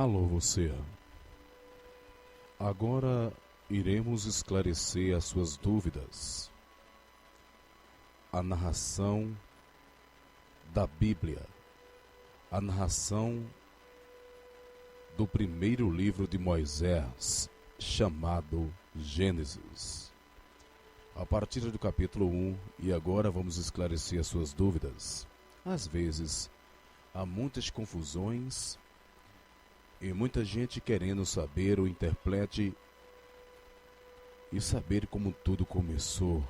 Alô, você. Agora iremos esclarecer as suas dúvidas. A narração da Bíblia, a narração do primeiro livro de Moisés, chamado Gênesis. A partir do capítulo 1, e agora vamos esclarecer as suas dúvidas. Às vezes, há muitas confusões e muita gente querendo saber o interprete e saber como tudo começou.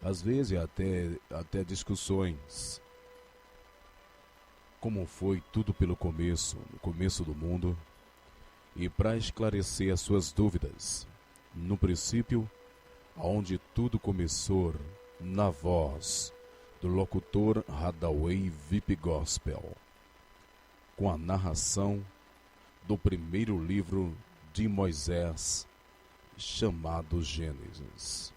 Às vezes até discussões. Como foi tudo pelo começo, no começo do mundo. E para esclarecer as suas dúvidas, no princípio, onde tudo começou, na voz do locutor Hadaway VIP Gospel, com a narração do primeiro livro de Moisés, chamado Gênesis.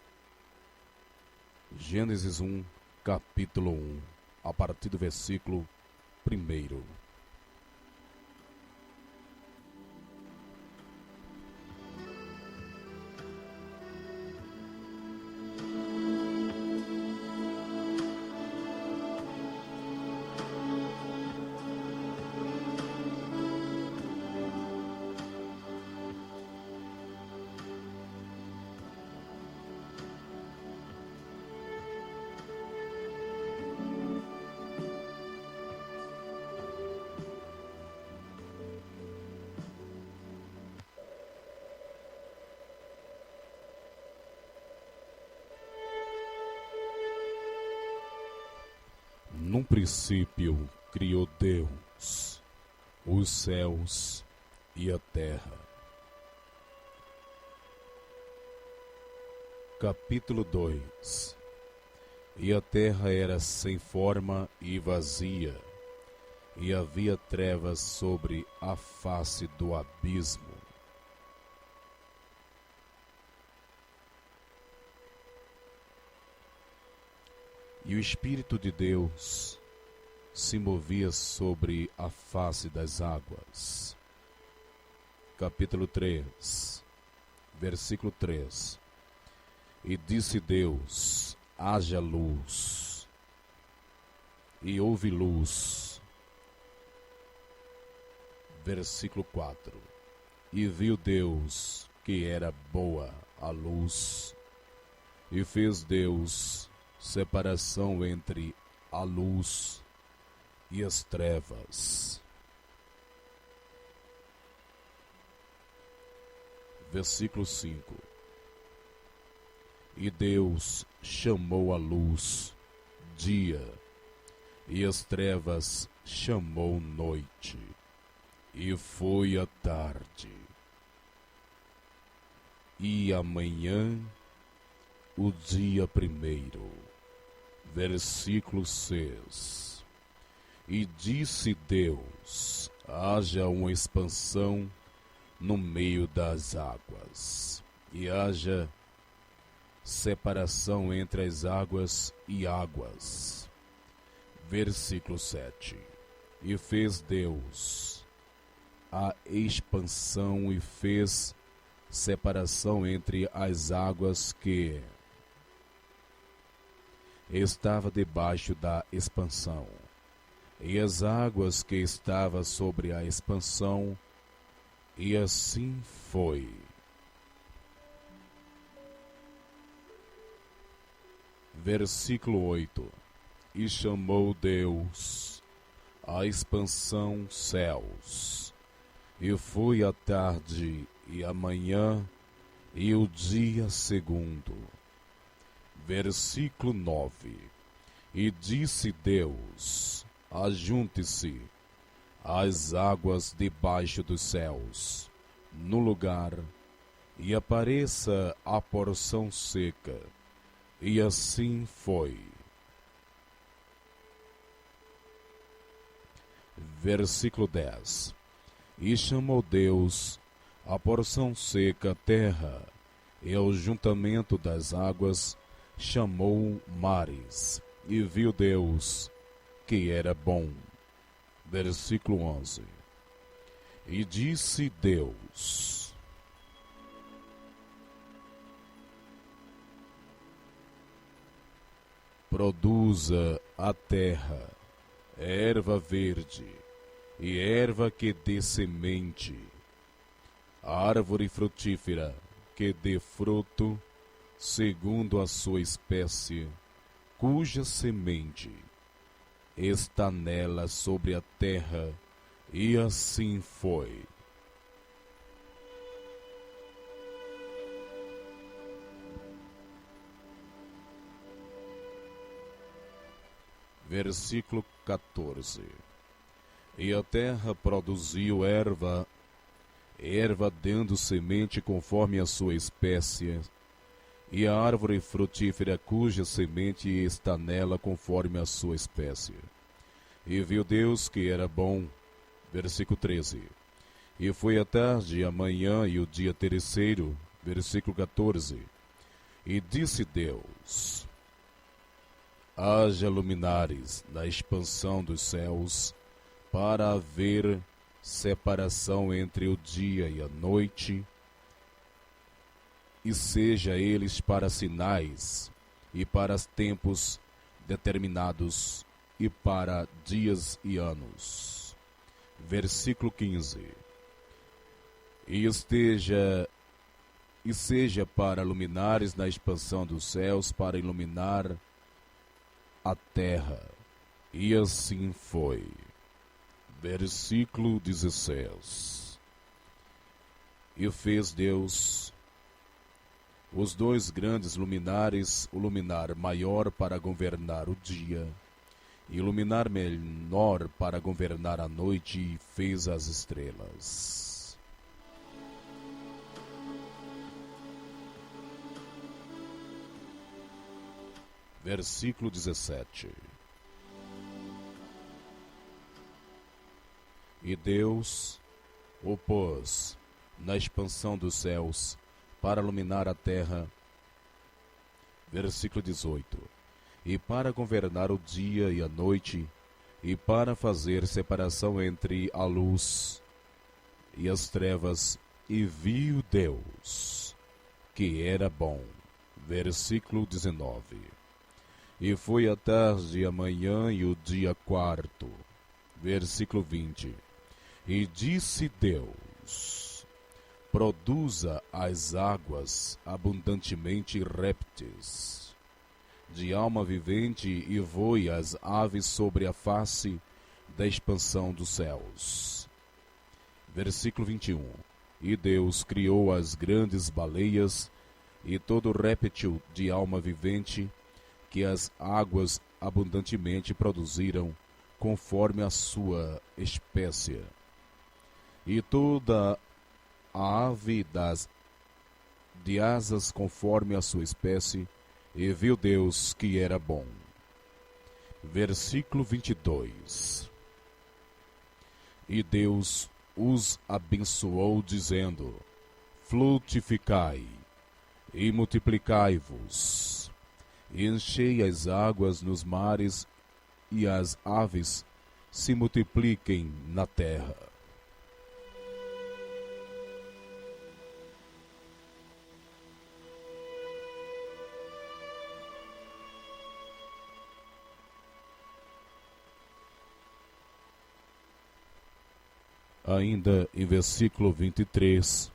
Gênesis 1, capítulo 1, a partir do versículo 1. Num princípio criou Deus os céus e a terra. Capítulo 2. E a terra era sem forma e vazia, e havia trevas sobre a face do abismo. E o Espírito de Deus se movia sobre a face das águas. Capítulo 3, versículo 3. E disse Deus: haja luz, e houve luz. Versículo 4. E viu Deus que era boa a luz, e fez Deus separação entre a luz e as trevas. Versículo 5. E Deus chamou a luz dia, e as trevas chamou noite, e foi a tarde. E amanhã o dia primeiro. Versículo 6. E disse Deus: haja uma expansão no meio das águas, e haja separação entre as águas e águas. Versículo 7. E fez Deus a expansão e fez separação entre as águas que estava debaixo da expansão, e as águas que estavam sobre a expansão, e assim foi. Versículo 8. E chamou Deus a expansão céus, e foi a tarde e a manhã e o dia segundo. Versículo 9. E disse Deus: ajunte-se as águas debaixo dos céus, no lugar, e apareça a porção seca. E assim foi. Versículo 10. E chamou Deus a porção seca terra, e ao juntamento das águas chamou mares, e viu Deus que era bom. Versículo 11. E disse Deus: produza a terra erva verde e erva que dê semente, árvore frutífera que dê fruto segundo a sua espécie, cuja semente está nela sobre a terra. E assim foi. Versículo 14. E a terra produziu erva dando semente conforme a sua espécie, e a árvore frutífera cuja semente está nela conforme a sua espécie. E viu Deus que era bom. Versículo 13. E foi a tarde e a manhã e o dia terceiro. Versículo 14. E disse Deus: haja luminares na expansão dos céus, para haver separação entre o dia e a noite, e seja eles para sinais, e para tempos determinados, e para dias e anos. Versículo 15. E seja para luminares na expansão dos céus, para iluminar a terra. E assim foi. Versículo 16. E fez Deus os dois grandes luminares, o luminar maior para governar o dia, e o luminar menor para governar a noite, e fez as estrelas. Versículo 17. E Deus o pôs na expansão dos céus para iluminar a terra. Versículo 18. E para governar o dia e a noite, e para fazer separação entre a luz e as trevas, e viu Deus que era bom. Versículo 19. E foi a tarde e a manhã e o dia quarto. Versículo 20. E disse Deus: produza as águas abundantemente répteis de alma vivente, e voe as aves sobre a face da expansão dos céus. Versículo 21. E Deus criou as grandes baleias e todo réptil de alma vivente que as águas abundantemente produziram, conforme a sua espécie, e toda a ave de asas conforme a sua espécie. E viu Deus que era bom. Versículo 22. E Deus os abençoou, dizendo: frutificai e multiplicai-vos, e enchei as águas nos mares, e as aves se multipliquem na terra. Ainda em versículo 23.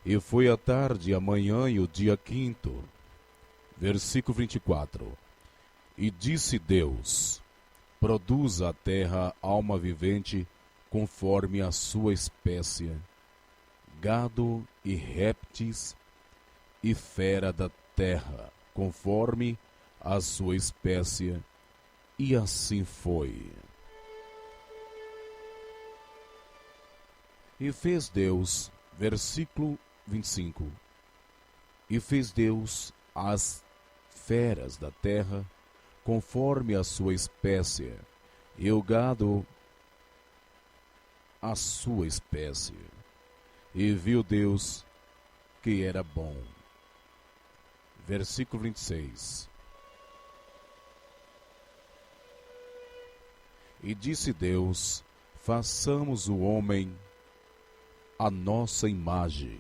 E foi a tarde, a manhã e o dia quinto. Versículo 24. E disse Deus: produza a terra alma vivente, conforme a sua espécie, gado e répteis, e fera da terra, conforme a sua espécie. E assim foi. E fez Deus, versículo 25, e fez Deus as feras da terra, conforme a sua espécie, e o gado a sua espécie. E viu Deus que era bom. Versículo 26. E disse Deus: façamos o homem a nossa imagem,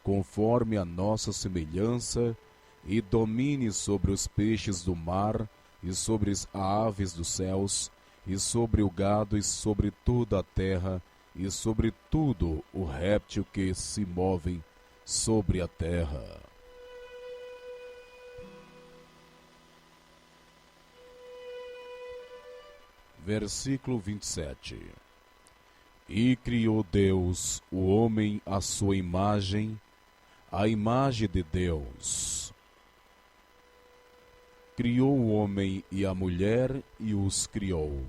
conforme a nossa semelhança, e domine sobre os peixes do mar, e sobre as aves dos céus, e sobre o gado, e sobre toda a terra, e sobre tudo o réptil que se move sobre a terra. Versículo 27. E criou Deus o homem à sua imagem, a imagem de Deus criou o homem e a mulher e os criou.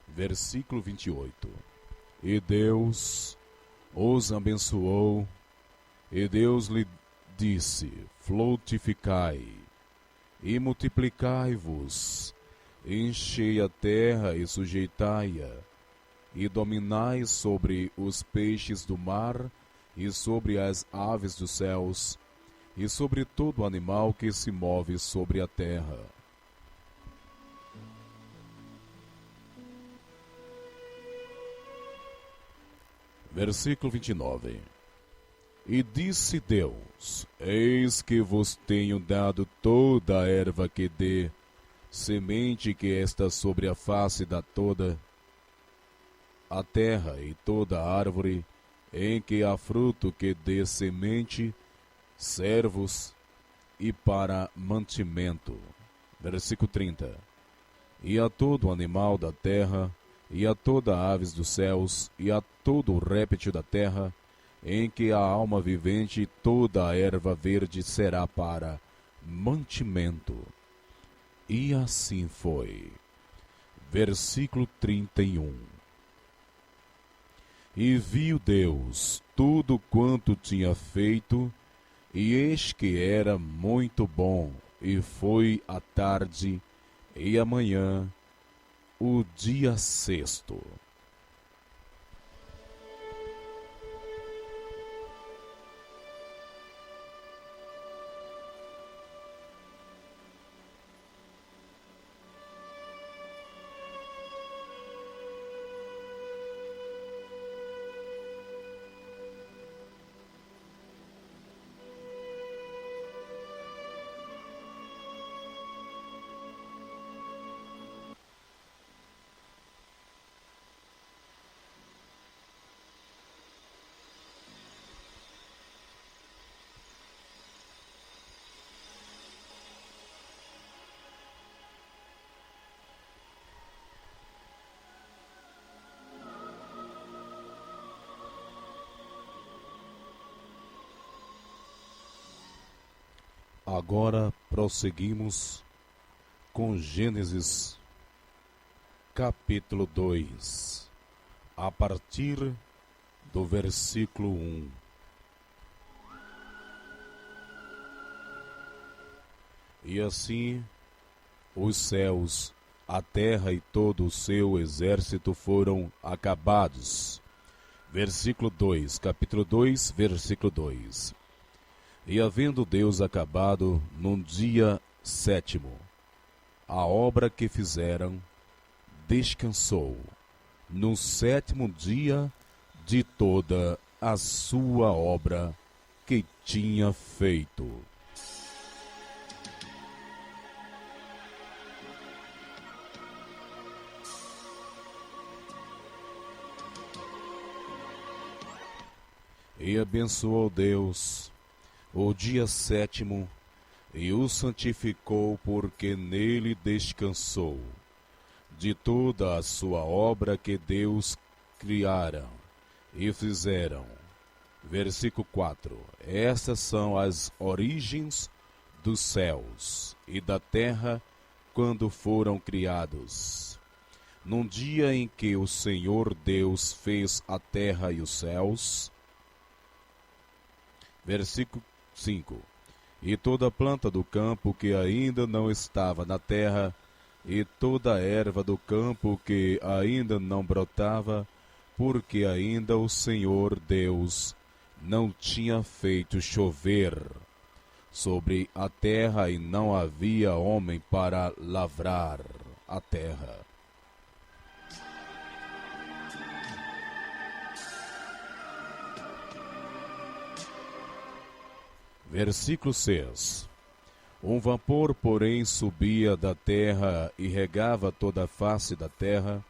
Versículo 28. E Deus os abençoou, e Deus lhe disse: frutificai e multiplicai-vos, enchei a terra e sujeitai-a, e dominai sobre os peixes do mar, e sobre as aves dos céus, e sobre todo animal que se move sobre a terra. Versículo 29. E disse Deus: eis que vos tenho dado toda a erva que dê semente, que está sobre a face da toda a terra, e toda árvore em que há fruto que dê semente, servos e para mantimento. Versículo 30. E a todo animal da terra, e a toda aves dos céus, e a todo réptil da terra, em que há alma vivente, toda a erva verde será para mantimento. E assim foi. Versículo 31. E viu Deus tudo quanto tinha feito, e eis que era muito bom, e foi a tarde e a manhã, o dia sexto. Agora prosseguimos com Gênesis capítulo 2, a partir do versículo 1. E assim os céus, a terra e todo o seu exército foram acabados. Versículo 2, capítulo 2, versículo 2. E havendo Deus acabado num dia sétimo a obra que fizeram, descansou no sétimo dia de toda a sua obra que tinha feito. E abençoou Deus o dia sétimo, e o santificou, porque nele descansou de toda a sua obra que Deus criara e fizeram. Versículo 4. Estas são as origens dos céus e da terra quando foram criados. Num dia em que o Senhor Deus fez a terra e os céus. Versículo 5. E toda planta do campo que ainda não estava na terra, e toda erva do campo que ainda não brotava, porque ainda o Senhor Deus não tinha feito chover sobre a terra, e não havia homem para lavrar a terra. Versículo 6. Um vapor, porém, subia da terra e regava toda a face da terra.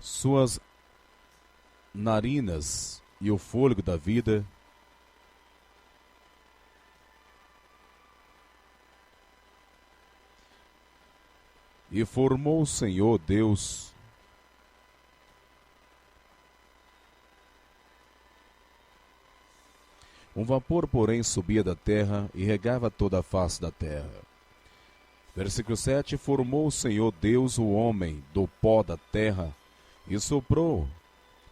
Suas narinas e o fôlego da vida e formou o Senhor Deus um vapor, porém, subia da terra e regava toda a face da terra. Versículo 7. Formou o Senhor Deus o homem do pó da terra e soprou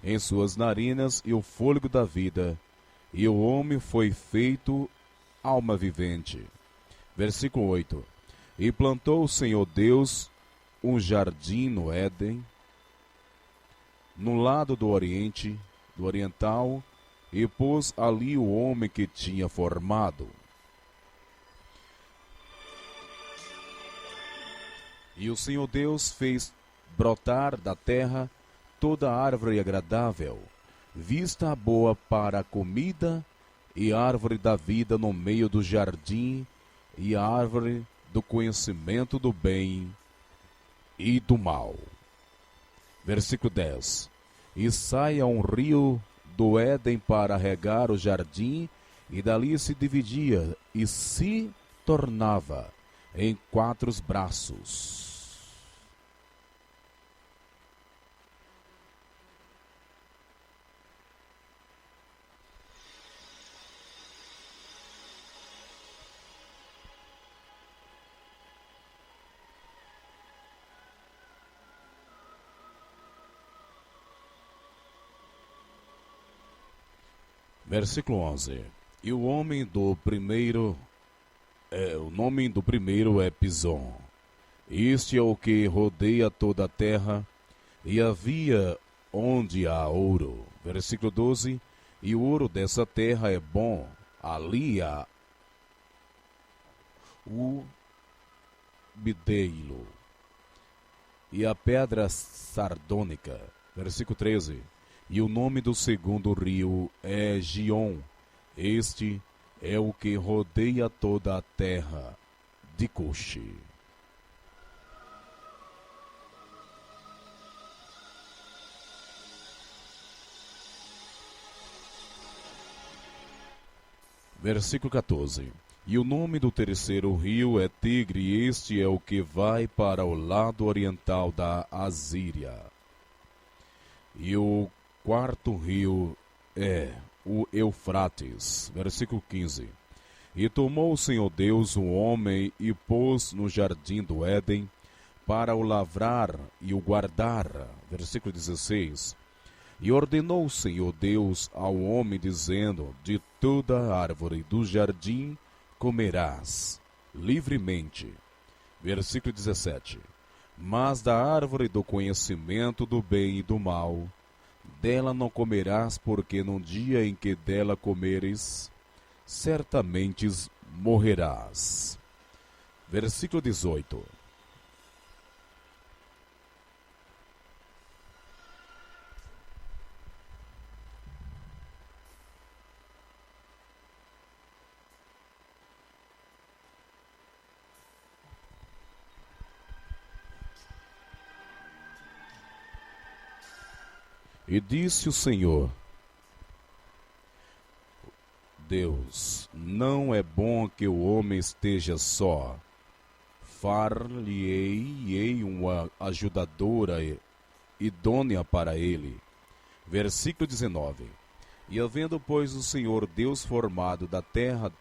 em suas narinas e o fôlego da vida, e o homem foi feito alma vivente. Versículo 8. E plantou o Senhor Deus um jardim no Éden, no lado do oriental, e pôs ali o homem que tinha formado. E o Senhor Deus fez brotar da terra toda árvore agradável, vista boa para a comida, e árvore da vida no meio do jardim, e a árvore do conhecimento do bem e do mal. Versículo 10. E saia um rio do Éden para regar o jardim, e dali se dividia e se tornava em 4 braços. Versículo 11. E o nome do primeiro é Pison. Este é o que rodeia toda a terra, e havia onde há ouro. Versículo 12. E o ouro dessa terra é bom, ali há o bideilo e a pedra sardônica. Versículo 13. E o nome do segundo rio é Gion. Este é o que rodeia toda a terra de Cuxi. Versículo 14. E o nome do terceiro rio é Tigre, e este é o que vai para o lado oriental da Assíria. E o quarto rio é o Eufrates. Versículo 15. E tomou o Senhor Deus o homem e pôs no jardim do Éden para o lavrar e o guardar. Versículo 16. E ordenou o Senhor Deus ao homem, dizendo: de toda árvore do jardim comerás livremente. Versículo 17. Mas da árvore do conhecimento do bem e do mal, dela não comerás, porque no dia em que dela comeres, certamente morrerás. Versículo 18. E disse o Senhor Deus: não é bom que o homem esteja só. Far-lhe-ei uma ajudadora idônea para ele. Versículo 19. E havendo, pois, o Senhor Deus formado da terra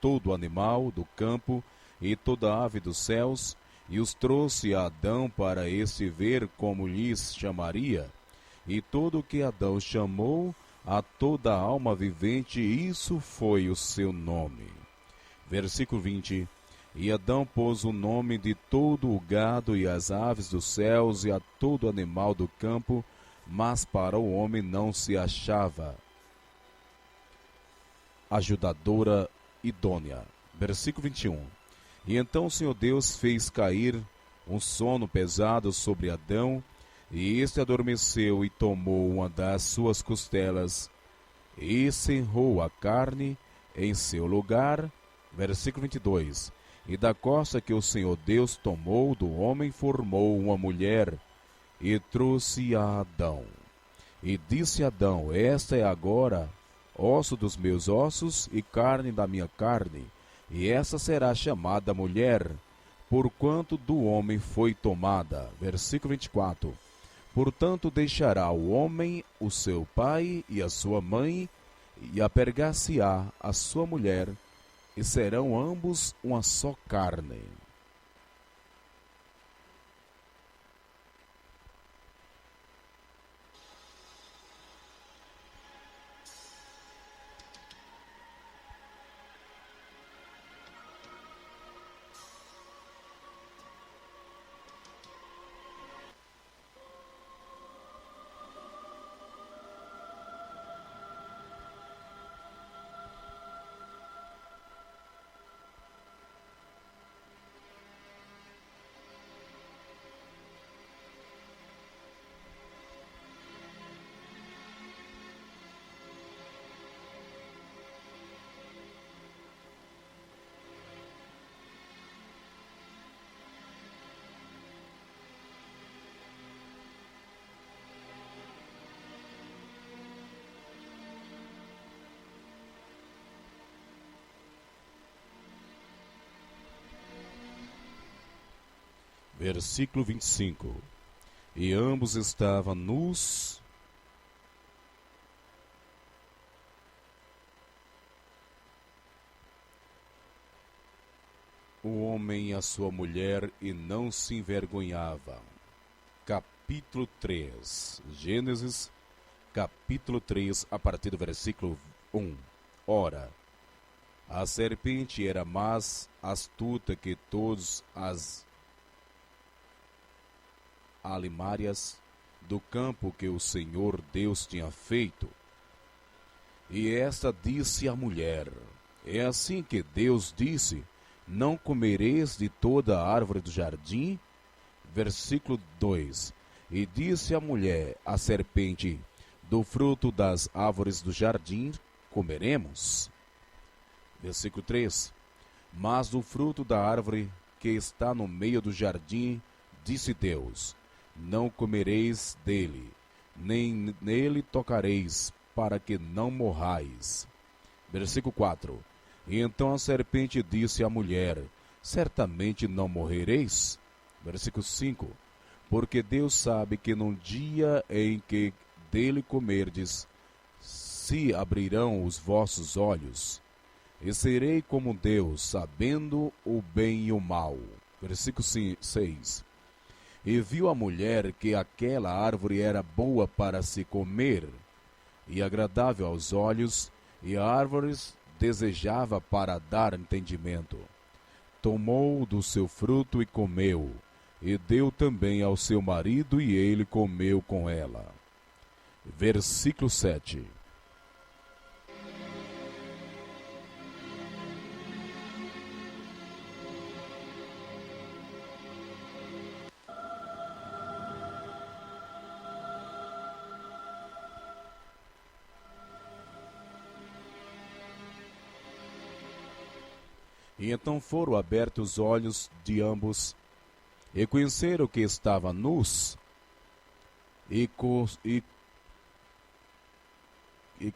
todo animal do campo e toda ave dos céus, e os trouxe a Adão para este ver como lhes chamaria, e todo o que Adão chamou a toda alma vivente, isso foi o seu nome. Versículo 20. E Adão pôs o nome de todo o gado e as aves dos céus e a todo animal do campo, mas para o homem não se achava ajudadora idônea. Versículo 21. E então o Senhor Deus fez cair um sono pesado sobre Adão, e este adormeceu e tomou uma das suas costelas, e cerrou a carne, em seu lugar. Versículo 22. E da costa que o Senhor Deus tomou do homem formou uma mulher e trouxe a Adão. E disse Adão: esta é agora osso dos meus ossos e carne da minha carne, e essa será chamada mulher, porquanto do homem foi tomada. Versículo 24. Portanto deixará o homem o seu pai e a sua mãe, e apegar-se-á a sua mulher, e serão ambos uma só carne. Versículo 25. E ambos estavam nus, o homem e a sua mulher, e não se envergonhavam. Capítulo 3. Gênesis, capítulo 3, a partir do versículo 1. Ora, a serpente era mais astuta que todas as alimárias do campo que o Senhor Deus tinha feito. E esta disse à mulher: é assim que Deus disse: não comereis de toda a árvore do jardim? Versículo 2. E disse a mulher à serpente: do fruto das árvores do jardim comeremos. Versículo 3. Mas do fruto da árvore que está no meio do jardim, disse Deus: não comereis dele, nem nele tocareis, para que não morrais. Versículo 4. E então a serpente disse à mulher: certamente não morrereis. Versículo 5. Porque Deus sabe que no dia em que dele comerdes, se abrirão os vossos olhos, e serei como Deus, sabendo o bem e o mal. Versículo 6. E viu a mulher que aquela árvore era boa para se comer, e agradável aos olhos, e a árvore desejava para dar entendimento. Tomou do seu fruto e comeu, e deu também ao seu marido, e ele comeu com ela. Versículo 7. E então foram abertos os olhos de ambos, e conheceram que estavam nus, e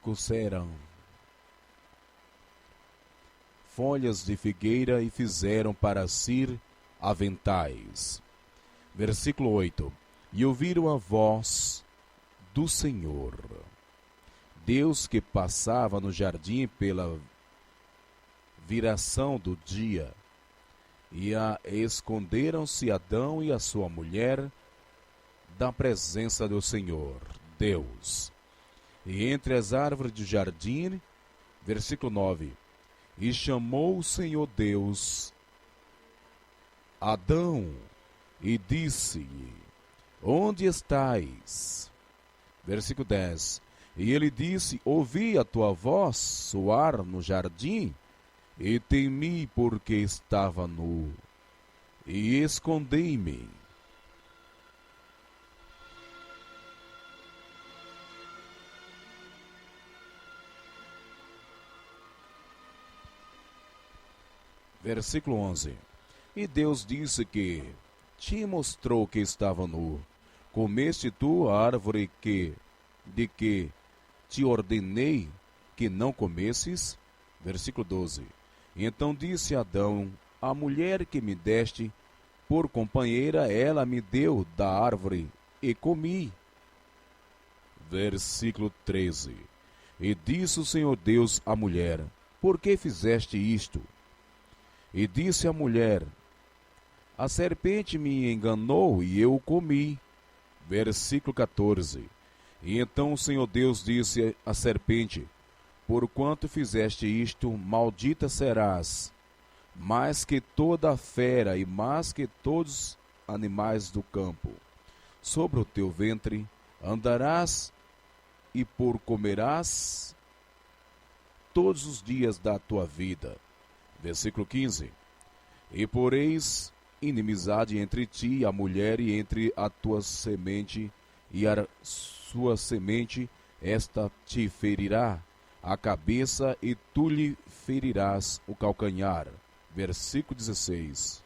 coceram folhas de figueira e fizeram para si aventais. Versículo 8. E ouviram a voz do Senhor Deus que passava no jardim pela viração do dia, e esconderam-se Adão e a sua mulher da presença do Senhor Deus. E entre as árvores do jardim, versículo 9, e chamou o Senhor Deus Adão, e disse-lhe: onde estais? Versículo 10, e ele disse: ouvi a tua voz soar no jardim, e temi porque estava nu, e escondi-me. Versículo 11. E Deus disse que te mostrou que estava nu. Comeste tu a árvore de que te ordenei que não comesses? Versículo 12. Então disse Adão: a mulher que me deste por companheira, ela me deu da árvore e comi. Versículo 13. E disse o Senhor Deus à mulher: por que fizeste isto? E disse a mulher: a serpente me enganou e eu o comi. Versículo 14. E então o Senhor Deus disse à serpente: porquanto fizeste isto, maldita serás, mais que toda a fera e mais que todos os animais do campo. Sobre o teu ventre andarás e por comerás todos os dias da tua vida. Versículo 15. E poreis inimizade entre ti e a mulher, e entre a tua semente e a sua semente, esta te ferirá a cabeça e tu lhe ferirás o calcanhar. Versículo 16.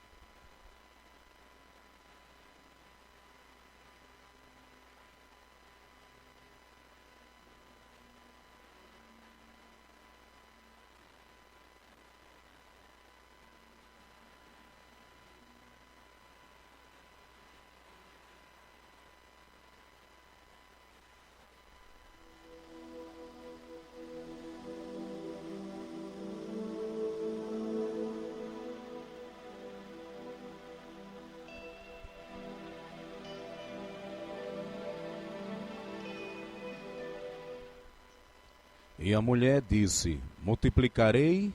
E a mulher disse: multiplicarei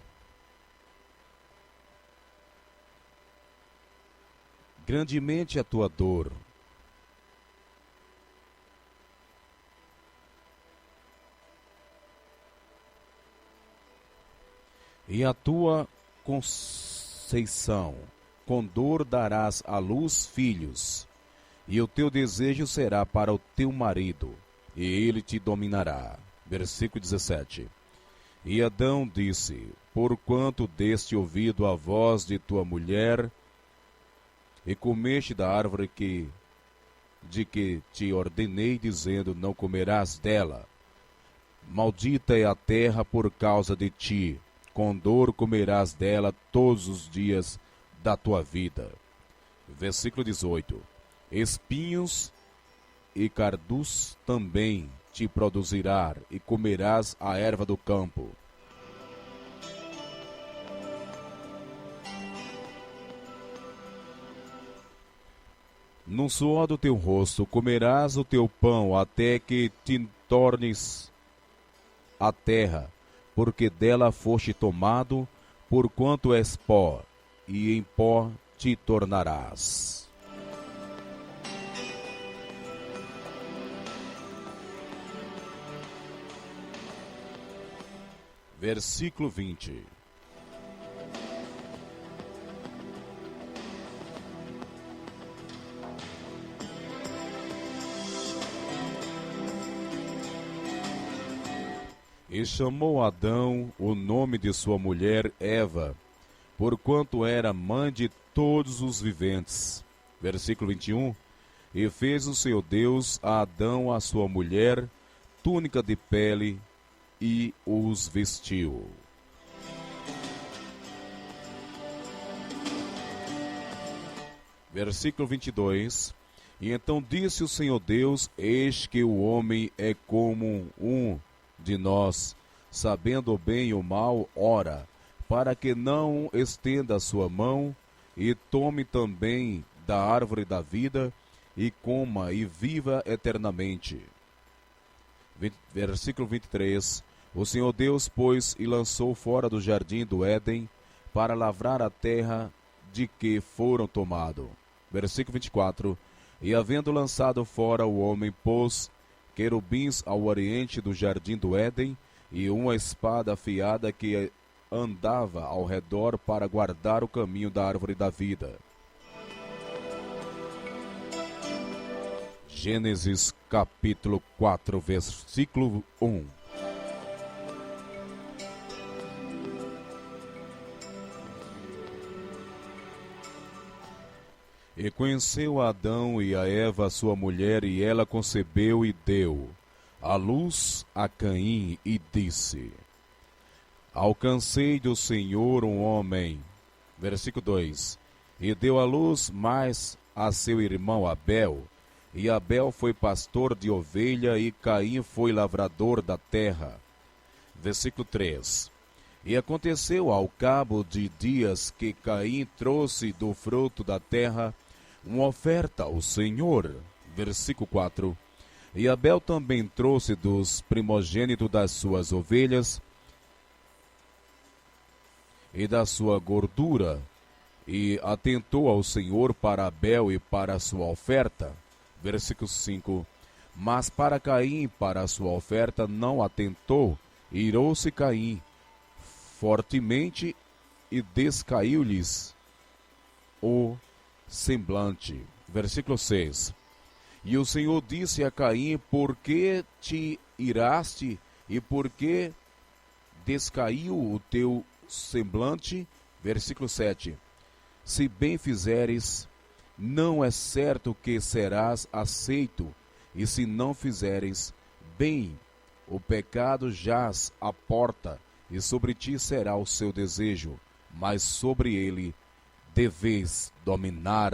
grandemente a tua dor. E a tua conceição, com dor darás à luz filhos, e o teu desejo será para o teu marido, e ele te dominará. Versículo 17. E Adão disse: porquanto deste ouvido à voz de tua mulher, e comeste da árvore de que te ordenei, dizendo: não comerás dela. Maldita é a terra por causa de ti, com dor comerás dela todos os dias da tua vida. Versículo 18. Espinhos e cardus também te produzirá, e comerás a erva do campo. No suor do teu rosto comerás o teu pão, até que te tornes a terra, porque dela foste tomado, porquanto és pó, e em pó te tornarás. Versículo 20. E chamou Adão o nome de sua mulher Eva, porquanto era mãe de todos os viventes. Versículo 21. E fez o Senhor Deus a Adão, a sua mulher, túnica de pele, e os vestiu. Versículo 22. E então disse o Senhor Deus: eis que o homem é como um de nós, sabendo o bem e o mal. Ora, para que não estenda a sua mão, e tome também da árvore da vida, e coma e viva eternamente. Versículo 23. O Senhor Deus, pois, e lançou fora do jardim do Éden, para lavrar a terra de que foram tomados. Versículo 24. E havendo lançado fora o homem, pôs querubins ao oriente do jardim do Éden, e uma espada afiada que andava ao redor para guardar o caminho da árvore da vida. Gênesis capítulo 4, versículo 1. E conheceu Adão e a Eva, sua mulher, e ela concebeu e deu à luz a Caim, e disse: Alcancei do Senhor um homem. Versículo 2. E deu à luz mais a seu irmão Abel. E Abel foi pastor de ovelha, e Caim foi lavrador da terra. Versículo 3. E aconteceu ao cabo de dias que Caim trouxe do fruto da terra uma oferta ao Senhor. Versículo 4. E Abel também trouxe dos primogênitos das suas ovelhas e da sua gordura, e atentou ao Senhor para Abel e para a sua oferta. Versículo 5. Mas para Caim, para a sua oferta, não atentou, irou-se Caim fortemente e descaiu-lhes o semblante. Versículo 6. E o Senhor disse a Caim: Por que te iraste e por que descaiu o teu semblante? Versículo 7. Se bem fizeres, não é certo que serás aceito, e se não fizeres bem, o pecado jaz à porta, e sobre ti será o seu desejo, mas sobre ele deveis dominar.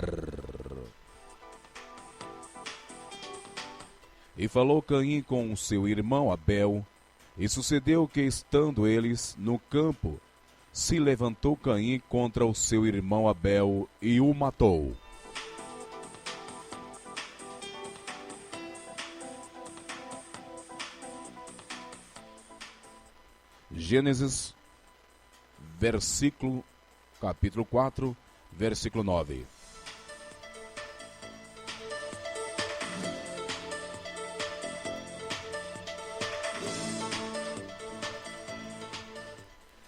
E falou Caim com seu irmão Abel, e sucedeu que, estando eles no campo, se levantou Caim contra o seu irmão Abel e o matou. Gênesis, capítulo 4, versículo 9.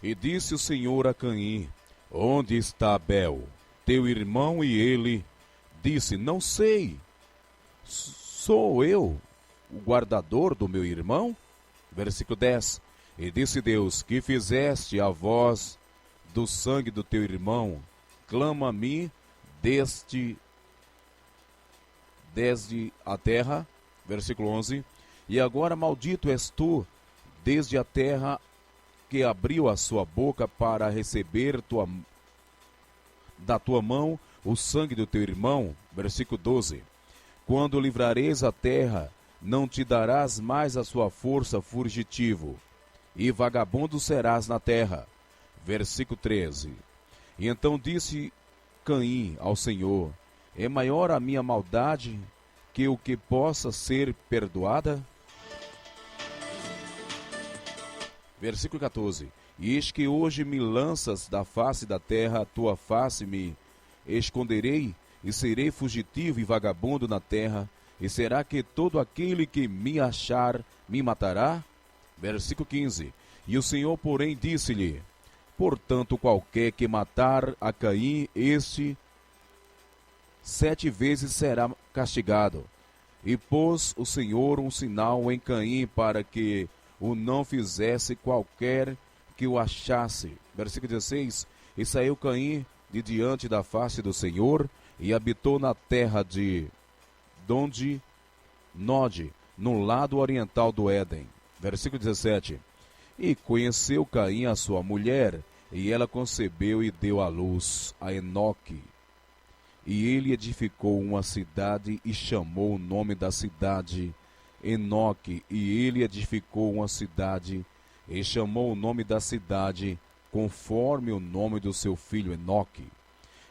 E disse o Senhor a Caim: Onde está Abel, teu irmão? E ele disse: Não sei. Sou eu o guardador do meu irmão? Versículo 10. E disse Deus: Que fizeste a voz do sangue do teu irmão? Clama a mim desde a terra. Versículo 11. E agora maldito és tu desde a terra, que abriu a sua boca para receber da tua mão o sangue do teu irmão. Versículo 12. Quando livrareis a terra, não te darás mais a sua força, fugitivo, e vagabundo serás na terra. Versículo 13. E então disse Caim ao Senhor: É maior a minha maldade que o que possa ser perdoada? Versículo 14. E eis que hoje me lanças da face da terra, a tua face me esconderei, e serei fugitivo e vagabundo na terra, e será que todo aquele que me achar me matará? Versículo 15. E o Senhor, porém, disse-lhe: Portanto, qualquer que matar a Caim, este 7 vezes será castigado. E pôs o Senhor um sinal em Caim, para que o não fizesse qualquer que o achasse. Versículo 16. E saiu Caim de diante da face do Senhor, e habitou na terra de Nod, no lado oriental do Éden. Versículo 17. E conheceu Caim a sua mulher, e ela concebeu e deu à luz a Enoque. E ele edificou uma cidade e chamou o nome da cidade Enoque. E ele edificou uma cidade e chamou o nome da cidade conforme o nome do seu filho Enoque.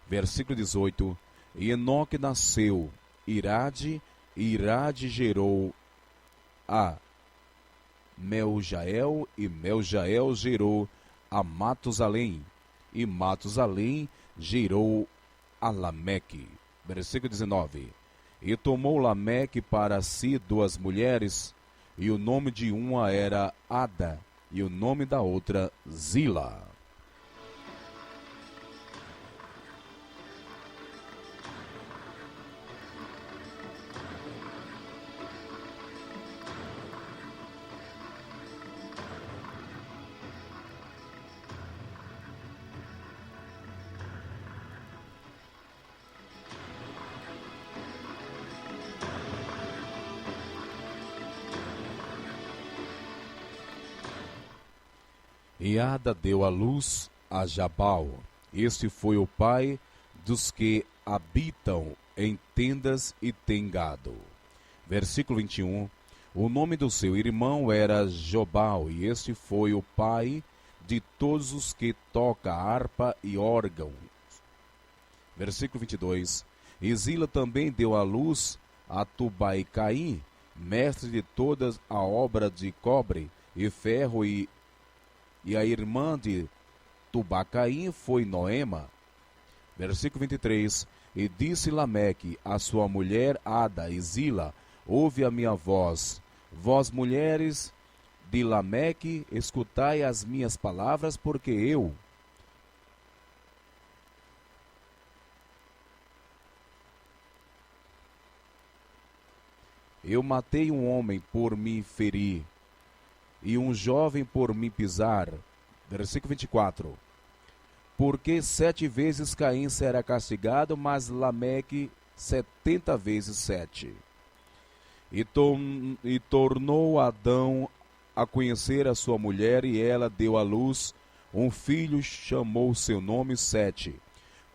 Versículo 18. E Enoque nasceu Irade, e Irade gerou a Meljael, e Meljael gerou a Matusalém, e Matusalém gerou a Lameque. Versículo 19. E tomou Lameque para si 2 mulheres, e o nome de uma era Ada, e o nome da outra Zila. E Ada deu à luz a Jabal. Este foi o pai dos que habitam em tendas e têm gado. Versículo 21. O nome do seu irmão era Jobal, e este foi o pai de todos os que tocam harpa e órgão. Versículo 22. E Zila também deu à luz a Tubai-Caim, mestre de toda a obra de cobre e ferro, e a irmã de Tubai-Caim foi Noema. Versículo 23. E disse Lameque a sua mulher Ada e Zila: ouve a minha voz, vós mulheres de Lameque, escutai as minhas palavras, porque eu matei um homem por me ferir, e um jovem por me pisar. Versículo 24. Porque 7 vezes Caim será castigado, mas Lameque 70 vezes 7. E tornou Adão a conhecer a sua mulher, e ela deu à luz um filho, chamou seu nome Sete,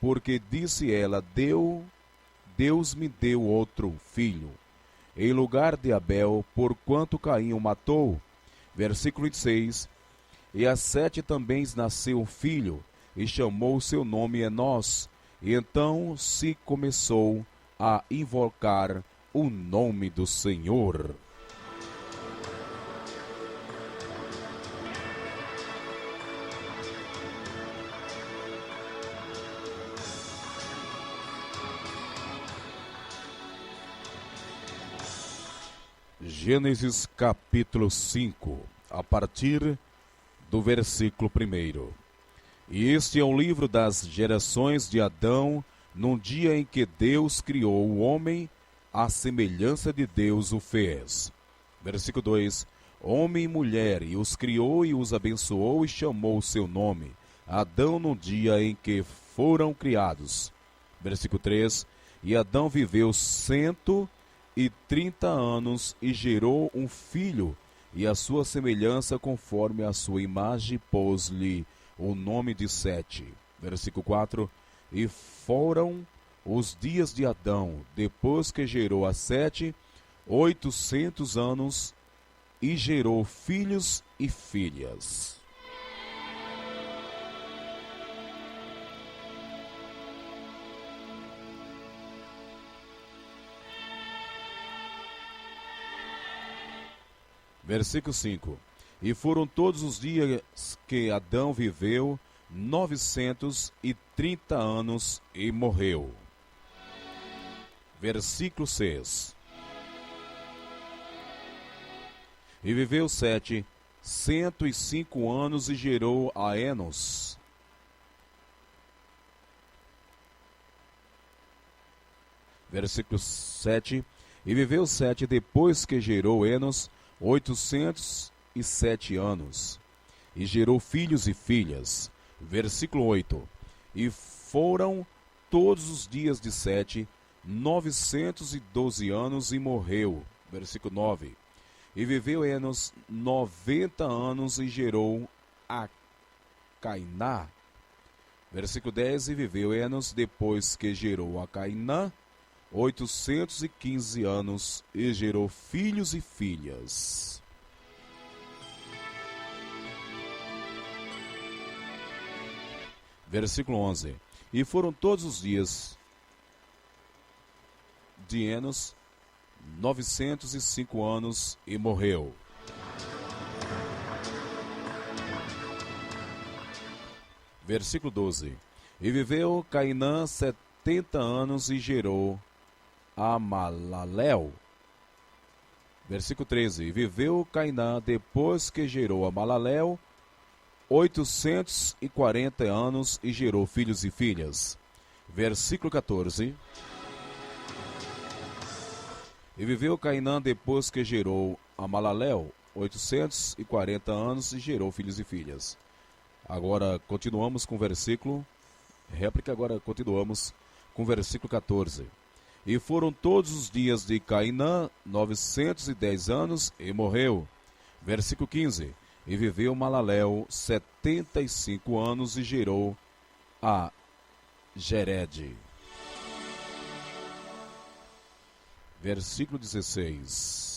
porque disse ela: Deus me deu outro filho, em lugar de Abel, porquanto Caim o matou. Versículo 26. E a Sete também nasceu um filho, e chamou seu nome Enós. E então se começou a invocar o nome do Senhor. Gênesis capítulo 5, a partir do versículo 1. E este é o livro das gerações de Adão, num dia em que Deus criou o homem, à semelhança de Deus o fez. Versículo 2. Homem e mulher, e os criou e os abençoou e chamou o seu nome, Adão, no dia em que foram criados. Versículo 3. E Adão viveu 130 anos e gerou um filho, e a sua semelhança, conforme a sua imagem, pôs-lhe o nome de Sete. Versículo 4. E foram os dias de Adão, depois que gerou a Sete, 800 anos, e gerou filhos e filhas. Versículo 5. E foram todos os dias que Adão viveu 930 anos e morreu. Versículo 6. E viveu Sete 105 anos e gerou a Enos. Versículo 7. E viveu Sete depois que gerou Enos 807 anos, e gerou filhos e filhas. Versículo 8. E foram todos os dias de Sete 912 anos e morreu. Versículo 9. E viveu Enos 90 anos e gerou a Cainá. Versículo 10. E viveu Enos depois que gerou a Cainã 815 anos e gerou filhos e filhas. Versículo 11. E foram todos os dias de Enos 905 anos e morreu. Versículo 12. E viveu Cainã 70 anos e gerou a Malalel. Versículo 13. E viveu Cainã depois que gerou a Malalel 840 anos e gerou filhos e filhas. Versículo 14. E viveu Cainã depois que gerou a Malalel 840 anos e gerou filhos e filhas. Agora continuamos com o versículo réplica, agora continuamos com o versículo 14. E foram todos os dias de Cainã 910 anos e morreu. Versículo 15. E viveu Malaleel 75 anos e gerou a Jered. Versículo 16.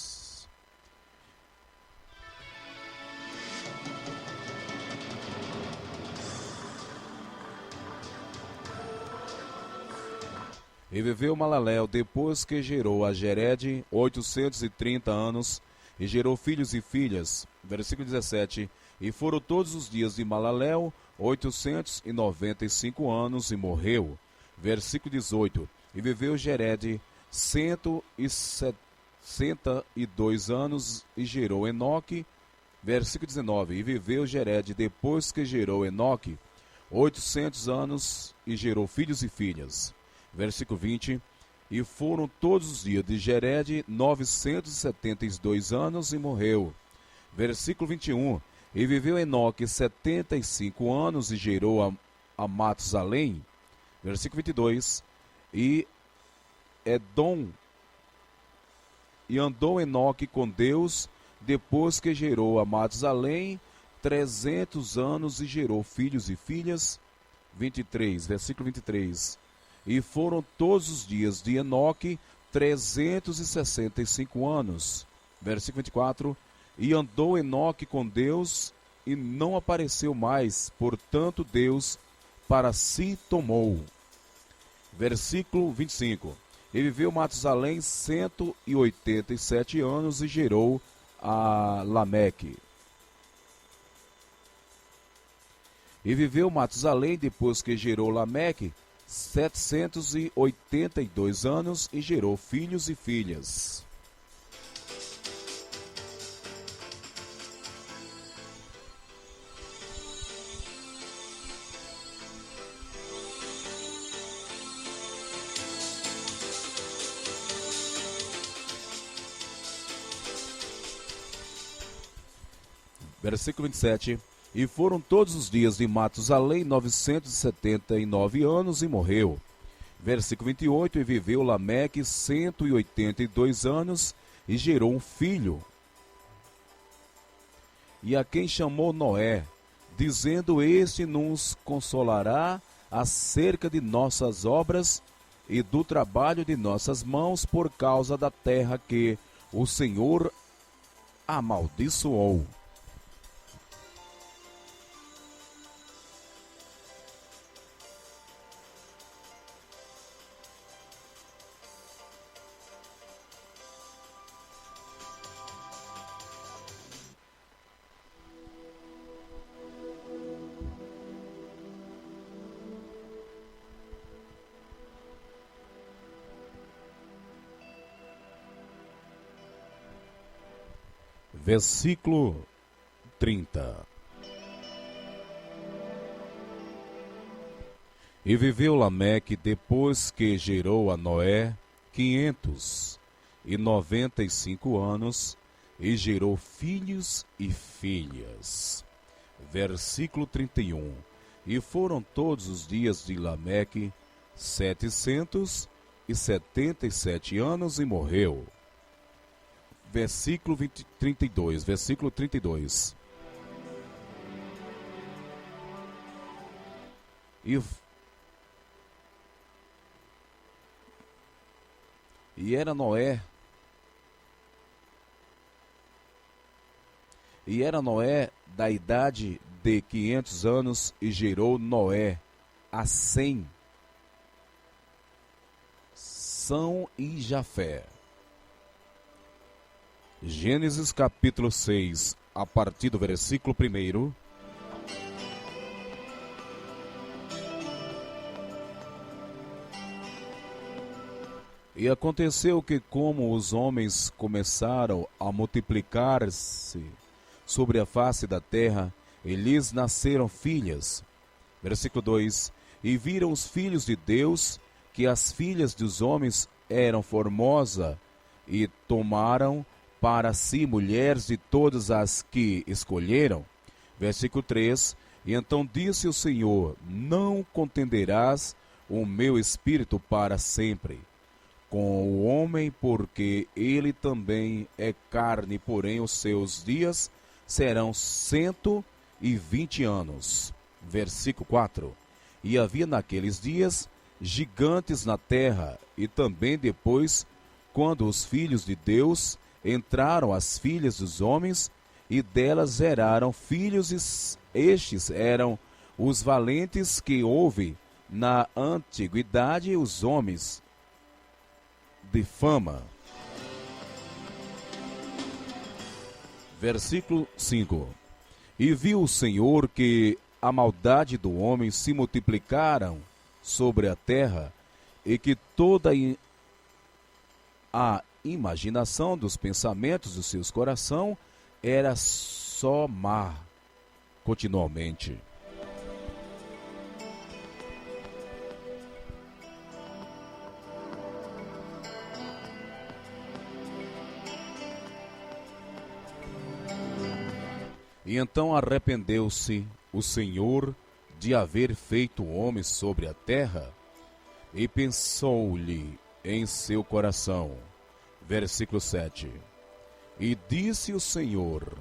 E viveu Malaleel depois que gerou a Jered 830 anos e gerou filhos e filhas. Versículo 17. E foram todos os dias de Malaleel 895 anos e morreu. Versículo 18. E viveu Jered 162 anos e gerou Enoque. Versículo 19. E viveu Jered depois que gerou Enoque 800 anos e gerou filhos e filhas. Versículo 20. E foram todos os dias de Jered 972 anos e morreu. Versículo 21. E viveu Enoque 75 anos e gerou a Matusalém. Versículo 22. E andou Enoque com Deus depois que gerou a Matusalém 300 anos e gerou filhos e filhas. 23, versículo 23. E foram todos os dias de Enoque 365 anos. Versículo 24. E andou Enoque com Deus e não apareceu mais, portanto Deus para si tomou. Versículo 25. E viveu Matusalém 187 anos e gerou a Lameque. E viveu Matusalém depois que gerou Lameque 782 anos e gerou filhos e filhas. Versículo 27. E foram todos os dias de Matusalém 979 anos e morreu. Versículo 28. E viveu Lameque 182 anos e gerou um filho. E a quem chamou Noé, dizendo: Este nos consolará acerca de nossas obras e do trabalho de nossas mãos por causa da terra que o Senhor amaldiçoou. Versículo 30. E viveu Lameque depois que gerou a Noé 595 anos e gerou filhos e filhas. Versículo 31. E foram todos os dias de Lameque 777 anos e morreu. Versículo 32. Versículo 32. E era Noé da idade de 500 anos e gerou Noé a Sem, São e Jafé. Gênesis capítulo 6, a partir do versículo 1. E aconteceu que, como os homens começaram a multiplicar-se sobre a face da terra, e lhes nasceram filhas. Versículo 2. E viram os filhos de Deus que as filhas dos homens eram formosas, e tomaram para si mulheres de todas as que escolheram. Versículo 3. E então disse o Senhor: Não contenderás o meu espírito para sempre com o homem, porque ele também é carne, porém os seus dias serão 120 anos. Versículo 4. E havia naqueles dias gigantes na terra, e também depois, quando os filhos de Deus entraram as filhas dos homens, e delas geraram filhos, estes eram os valentes que houve na antiguidade, os homens de fama. Versículo 5. E viu o Senhor que a maldade do homem se multiplicaram sobre a terra, e que toda a imaginação dos pensamentos do seu coração era só má continuamente. E então arrependeu-se o Senhor de haver feito o homem sobre a terra, e pensou-lhe em seu coração. Versículo 7. E disse o Senhor: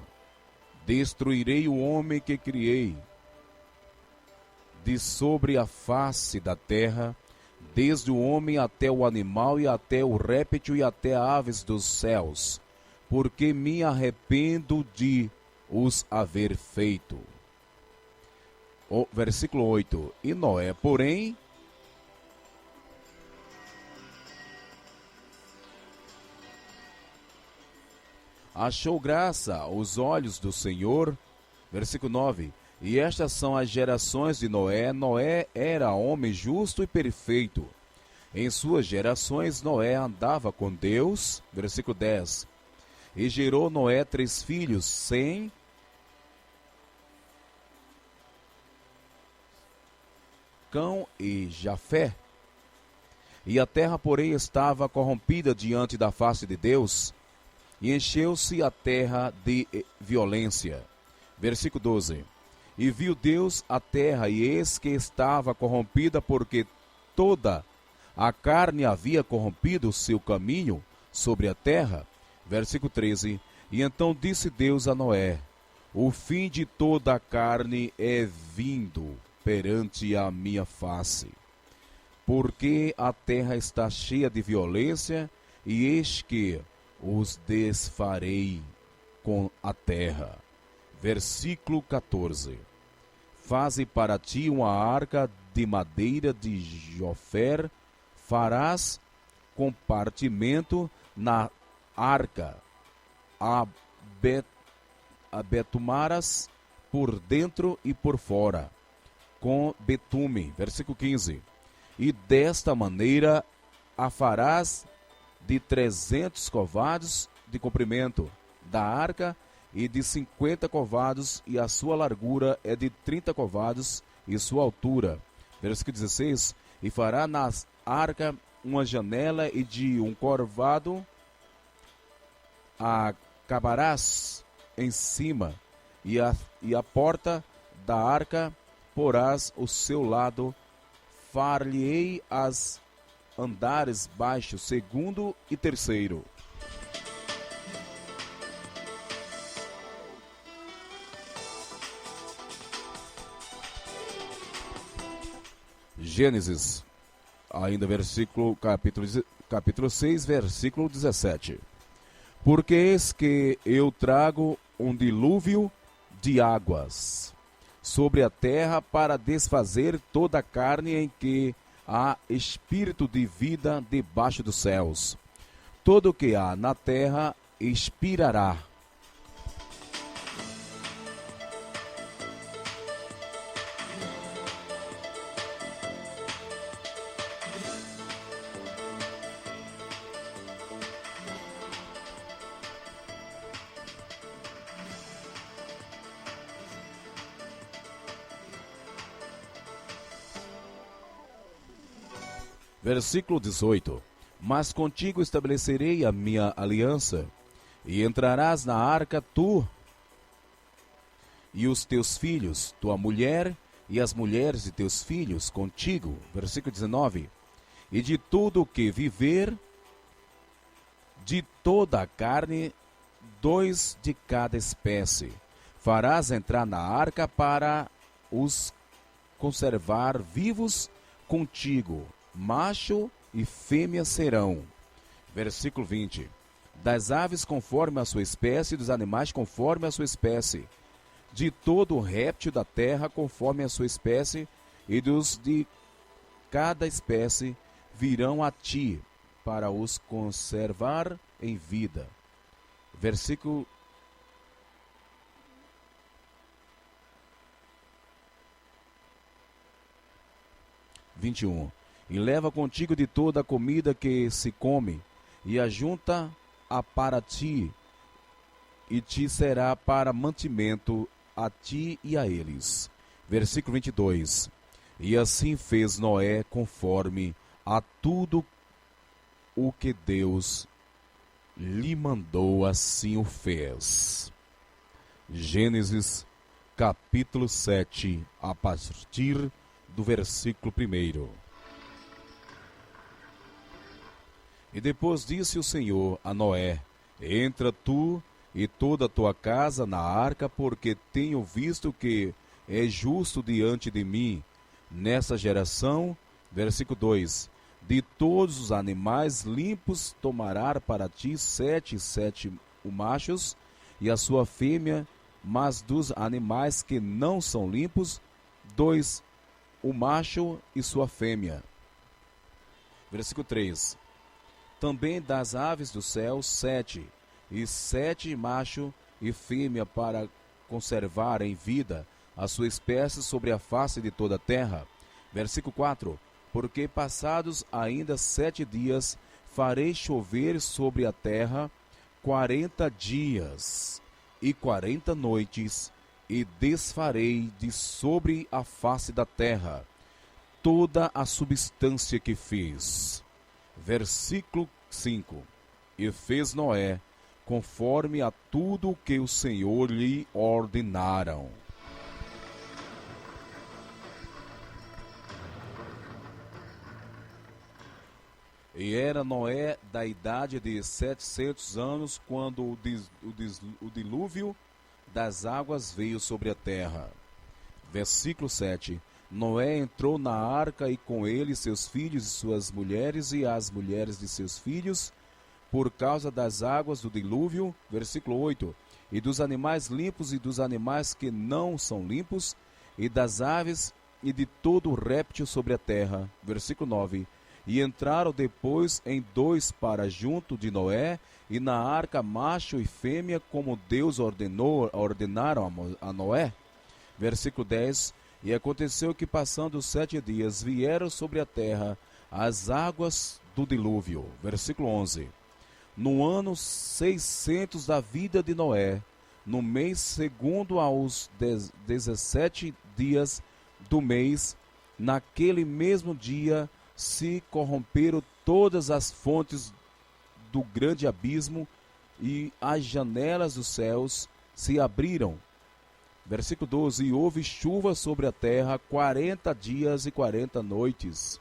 destruirei o homem que criei de sobre a face da terra, desde o homem até o animal, e até o réptil, e até aves dos céus, porque me arrependo de os haver feito. O versículo 8. E Noé, porém, achou graça aos olhos do Senhor. Versículo 9. E estas são as gerações de Noé. Noé era homem justo e perfeito. Em suas gerações, Noé andava com Deus. Versículo 10. E gerou Noé 3 filhos, Sem, Cão e Jafé. E a terra, porém, estava corrompida diante da face de Deus, e encheu-se a terra de violência. Versículo 12. E viu Deus a terra, e eis que estava corrompida, porque toda a carne havia corrompido o seu caminho sobre a terra. Versículo 13. E então disse Deus a Noé: o fim de toda a carne é vindo perante a minha face, porque a terra está cheia de violência, e eis que os desfarei com a terra. Versículo 14. Faze para ti uma arca de madeira de Jofer, farás compartimento na arca, abetumarás por dentro e por fora, com betume. Versículo 15. E desta maneira a farás de 300 covados de comprimento da arca, e de 50 covados, e a sua largura é de 30 covados, e sua altura. Versículo 16. E fará na arca uma janela, e de um corvado acabarás em cima, e a porta da arca porás o seu lado, far-lhe-ei as andares baixos, segundo e terceiro. Gênesis, ainda capítulo 6, versículo 17. Porque eis que eu trago um dilúvio de águas sobre a terra para desfazer toda a carne em que há espírito de vida debaixo dos céus. Todo o que há na terra expirará. Versículo 18. Mas contigo estabelecerei a minha aliança, e entrarás na arca tu e os teus filhos, tua mulher e as mulheres de teus filhos contigo. Versículo 19. E de tudo o que viver, de toda a carne, 2 de cada espécie, farás entrar na arca para os conservar vivos contigo, macho e fêmea serão. Versículo 20. Das aves conforme a sua espécie, dos animais conforme a sua espécie, de todo réptil da terra conforme a sua espécie, e dos de cada espécie virão a ti, para os conservar em vida. Versículo 21. E leva contigo de toda a comida que se come, e ajunta a para ti, e te será para mantimento a ti e a eles. Versículo 22. E assim fez Noé conforme a tudo o que Deus lhe mandou, assim o fez. Gênesis capítulo 7, a partir do versículo 1. E depois disse o Senhor a Noé: entra tu e toda a tua casa na arca, porque tenho visto que é justo diante de mim nessa geração. Versículo 2. De todos os animais limpos tomará para ti sete machos e a sua fêmea, mas dos animais que não são limpos, 2, o macho e sua fêmea. Versículo 3. Também das aves do céu 7, e 7 macho e fêmea, para conservar em vida a sua espécie sobre a face de toda a terra. Versículo 4. Porque passados ainda 7 dias, farei chover sobre a terra 40 dias e 40 noites, e desfarei de sobre a face da terra toda a substância que fiz. Versículo 5. E fez Noé conforme a tudo o que o Senhor lhe ordenaram. E era Noé da idade de 700 anos, quando o dilúvio das águas veio sobre a terra. Versículo 7. Noé entrou na arca, e com ele seus filhos e suas mulheres, e as mulheres de seus filhos, por causa das águas do dilúvio. Versículo 8. E dos animais limpos e dos animais que não são limpos, e das aves e de todo o réptil sobre a terra. Versículo 9. E entraram depois em 2 para junto de Noé, e na arca macho e fêmea, como Deus ordenaram a Noé. Versículo 10. E aconteceu que, passando 7 dias, vieram sobre a terra as águas do dilúvio. Versículo 11. No ano 600 da vida de Noé, no mês segundo aos 17 dias do mês, naquele mesmo dia, se corromperam todas as fontes do grande abismo, e as janelas dos céus se abriram. Versículo 12. E houve chuva sobre a terra 40 dias e 40 noites.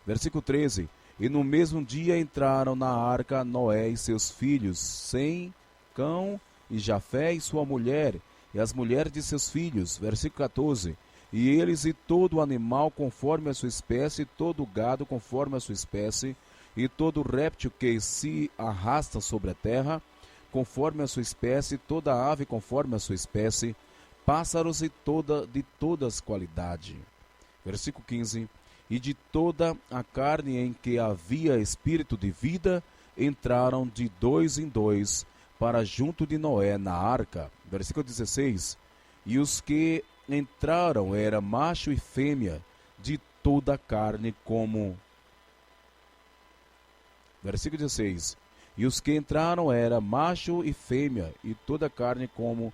Versículo 13. E no mesmo dia entraram na arca Noé e seus filhos, Sem, Cão e Jafé e sua mulher, e as mulheres de seus filhos. Versículo 14. E eles e todo animal conforme a sua espécie, todo o gado conforme a sua espécie, e todo réptil que se arrasta sobre a terra, conforme a sua espécie, toda ave conforme a sua espécie, pássaros e de todas qualidade. Versículo 15. E de toda a carne em que havia espírito de vida, entraram de 2 em 2 para junto de Noé na arca. Versículo 16. E os que entraram era macho e fêmea, de toda a carne como... Versículo 16. E os que entraram era macho e fêmea, e toda a carne como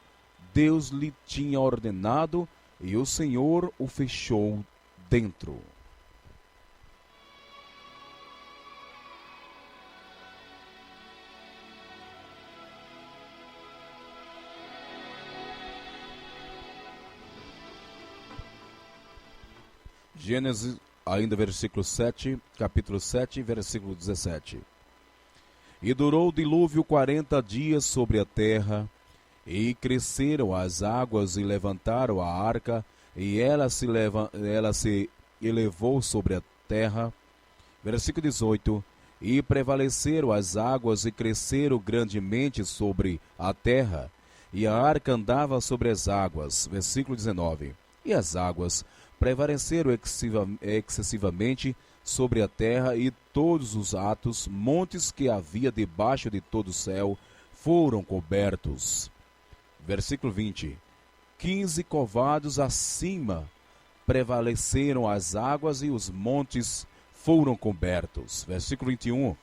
Deus lhe tinha ordenado, e o Senhor o fechou dentro. Gênesis, ainda versículo 7, capítulo 7, versículo 17. E durou o dilúvio 40 dias sobre a terra, E cresceram as águas e levantaram a arca, e ela se elevou sobre a terra. Versículo 18. E prevaleceram as águas e cresceram grandemente sobre a terra, e a arca andava sobre as águas. Versículo 19. E as águas prevaleceram excessivamente sobre a terra, e todos os atos, montes que havia debaixo de todo o céu, foram cobertos. Versículo 20. 15 covados acima prevaleceram as águas, e os montes foram cobertos. Versículo 21.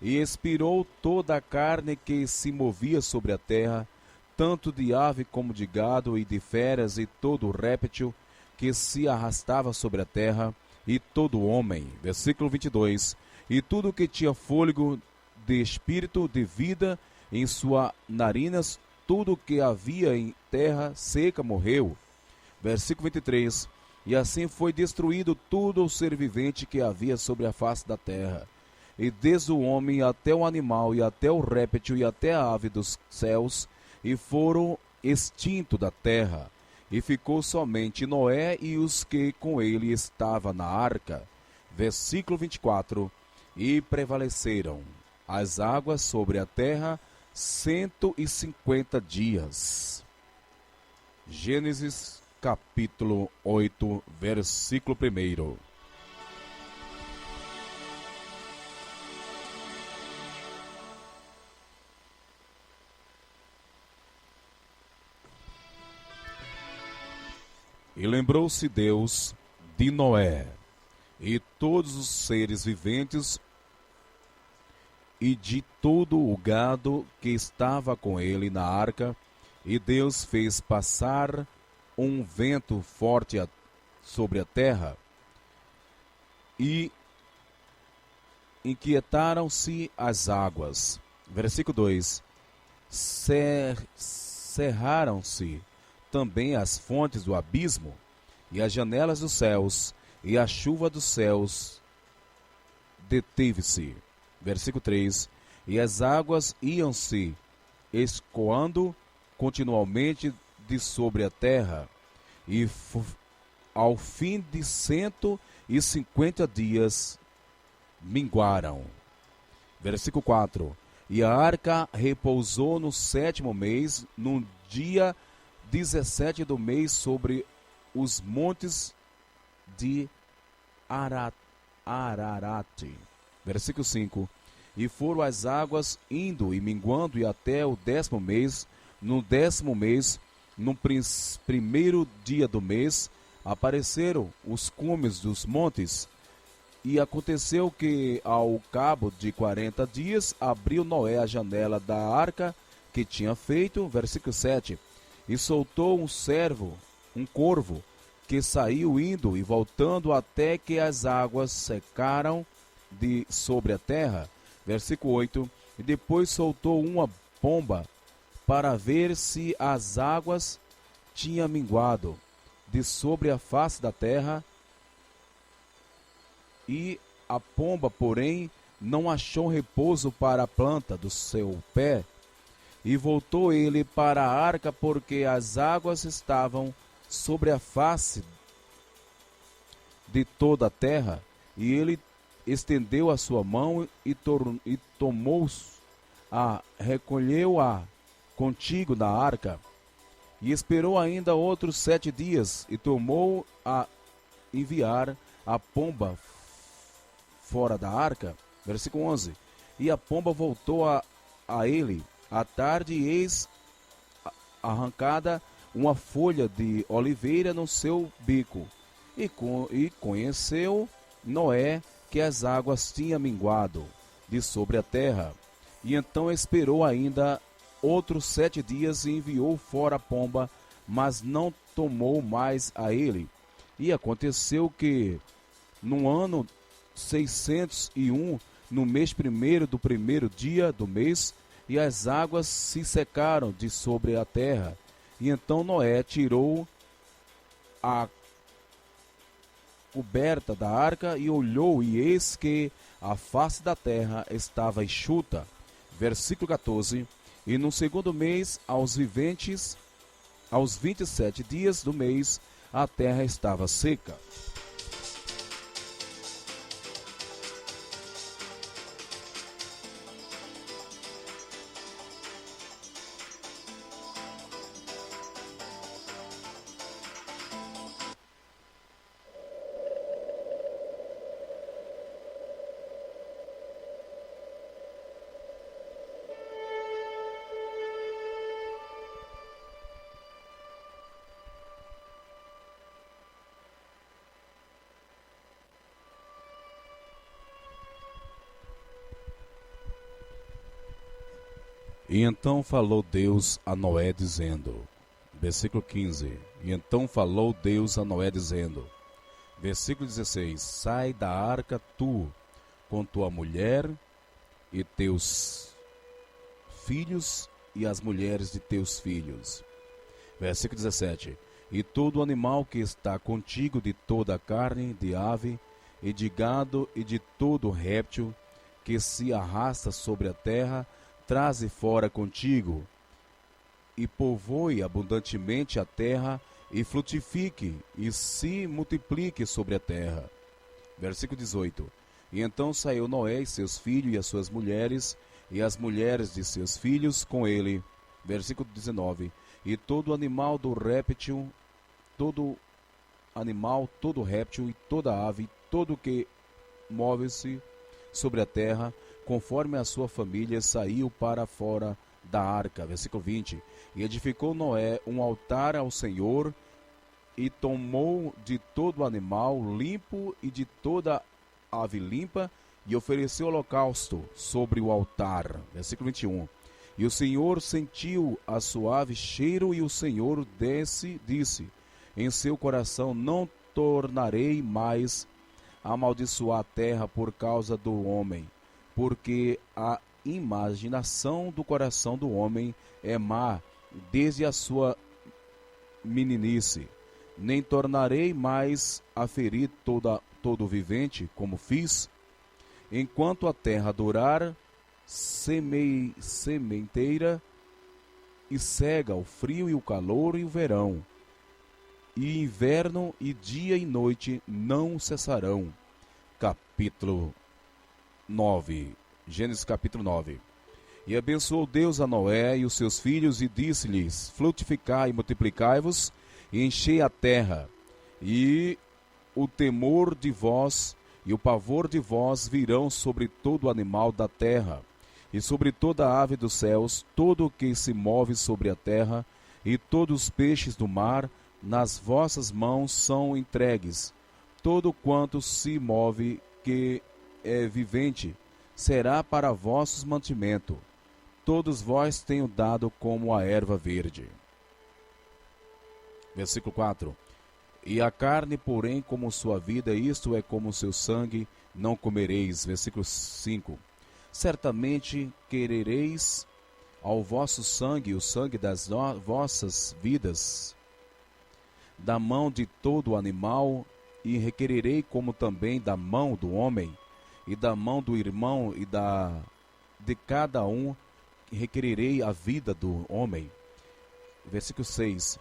E expirou toda a carne que se movia sobre a terra, tanto de ave como de gado e de feras, e todo réptil que se arrastava sobre a terra, e todo homem. Versículo 22. E tudo que tinha fôlego de espírito de vida em suas narinas, tudo que havia em terra seca morreu. Versículo 23. E assim foi destruído todo o ser vivente que havia sobre a face da terra, e desde o homem até o animal, e até o réptil, e até a ave dos céus, e foram extintos da terra. E ficou somente Noé e os que com ele estavam na arca. Versículo 24. E prevaleceram as águas sobre a terra 150 dias. Gênesis capítulo 8, versículo 1. E lembrou-se Deus de Noé, e todos os seres viventes, e de todo o gado que estava com ele na arca, e Deus fez passar um vento forte sobre a terra, e inquietaram-se as águas. Versículo 2. Cerraram-se também as fontes do abismo, e as janelas dos céus, e a chuva dos céus deteve-se. Versículo 3. E as águas iam-se escoando continuamente de sobre a terra, e ao fim de 150 dias minguaram. Versículo 4. E a arca repousou no 7º mês, no dia 17 do mês, sobre os montes de Ararate. Versículo 5. E foram as águas indo e minguando, e até o 10º mês. No 10º mês, no primeiro dia do mês, apareceram os cumes dos montes. E aconteceu que, ao cabo de 40 dias, abriu Noé a janela da arca que tinha feito. Versículo 7. E soltou um corvo, que saiu indo e voltando até que as águas secaram de sobre a terra. Versículo 8. E depois soltou uma pomba, para ver se as águas tinham minguado de sobre a face da terra. E a pomba, porém, não achou repouso para a planta do seu pé. E voltou ele para a arca, porque as águas estavam sobre a face de toda a terra. E ele estendeu a sua mão e tomou-a, recolheu-a contigo na arca. E esperou ainda outros 7 dias, e tomou a enviar a pomba fora da arca. Versículo 11. E a pomba voltou a ele à tarde, e eis arrancada uma folha de oliveira no seu bico. E conheceu Noé que as águas tinham minguado de sobre a terra. E então esperou ainda outros 7 dias, e enviou fora a pomba, mas não tomou mais a ele. E aconteceu que, no ano 601, no mês 1º do primeiro dia do mês, e as águas se secaram de sobre a terra. E então Noé tirou a coberta da arca e olhou, e eis que a face da terra estava enxuta. Versículo 14. E no segundo mês, aos 27 dias do mês, a terra estava seca. E então falou Deus a Noé, dizendo, versículo 15, e então falou Deus a Noé, dizendo, versículo 16, sai da arca tu, com tua mulher e teus filhos e as mulheres de teus filhos. Versículo 17, e todo animal que está contigo, de toda a carne, de ave e de gado e de todo réptil que se arrasta sobre a terra, traze fora contigo, e povoe abundantemente a terra, e frutifique, e se multiplique sobre a terra. Versículo 18. E então saiu Noé e seus filhos e as suas mulheres, e as mulheres de seus filhos com ele. Versículo 19. E todo animal do réptil, todo animal, todo réptil e toda ave, todo que move-se sobre a terra, conforme a sua família, saiu para fora da arca. Versículo 20. E edificou Noé um altar ao Senhor, e tomou de todo animal limpo e de toda ave limpa, e ofereceu holocausto sobre o altar. Versículo 21. E o Senhor sentiu a suave cheiro, e o Senhor disse em seu coração, não tornarei mais a amaldiçoar a terra por causa do homem, porque a imaginação do coração do homem é má desde a sua meninice. Nem tornarei mais a ferir todo vivente, como fiz, enquanto a terra durar, sementeira e cega, o frio e o calor e o verão, e inverno e dia e noite não cessarão. Capítulo 9. Gênesis capítulo 9. E abençoou Deus a Noé e os seus filhos, e disse-lhes, frutificai e multiplicai-vos, e enchei a terra, e o temor de vós e o pavor de vós virão sobre todo animal da terra, e sobre toda a ave dos céus, todo o que se move sobre a terra, e todos os peixes do mar, nas vossas mãos são entregues. Todo quanto se move que é vivente, será para vossos mantimento. Todos vós tenho dado como a erva verde. Versículo 4. E a carne, porém, como sua vida, isto é como seu sangue, não comereis. Versículo 5. Certamente querereis ao vosso sangue, o sangue das vossas vidas, da mão de todo animal, e requererei como também da mão do homem, e da mão do irmão, e de cada um requererei a vida do homem. Versículo 6.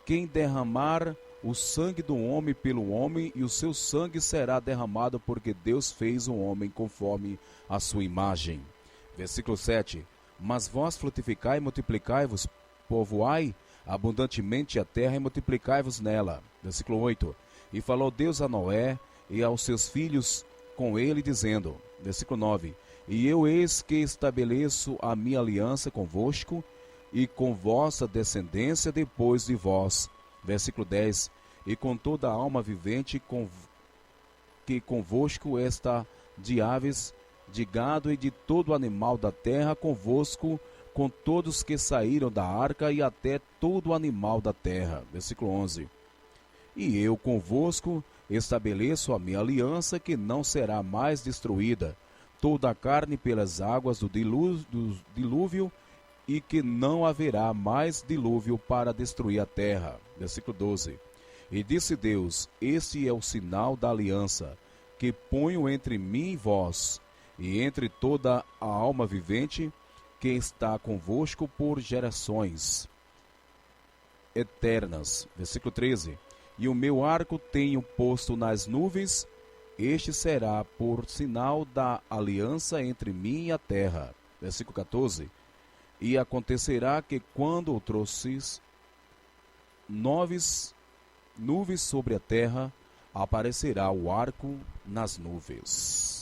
Quem derramar o sangue do homem pelo homem, e o seu sangue será derramado, porque Deus fez o homem conforme a sua imagem. Versículo 7. Mas vós frutificai e multiplicai-vos, povoai abundantemente a terra e multiplicai-vos nela. Versículo 8. E falou Deus a Noé e aos seus filhos com ele, dizendo, versículo 9, e eu eis que estabeleço a minha aliança convosco e com vossa descendência depois de vós. Versículo 10, e com toda a alma vivente que convosco está, de aves, de gado e de todo animal da terra, convosco, com todos que saíram da arca, e até todo animal da terra. Versículo 11. E eu convosco estabeleço a minha aliança, que não será mais destruída toda a carne pelas águas do dilúvio, e que não haverá mais dilúvio para destruir a terra. Versículo 12. E disse Deus, este é o sinal da aliança, que ponho entre mim e vós, e entre toda a alma vivente, que está convosco por gerações eternas. Versículo 13. E o meu arco tenho posto nas nuvens, este será por sinal da aliança entre mim e a terra. Versículo 14. E acontecerá que quando trouxes nuvens sobre a terra, aparecerá o arco nas nuvens.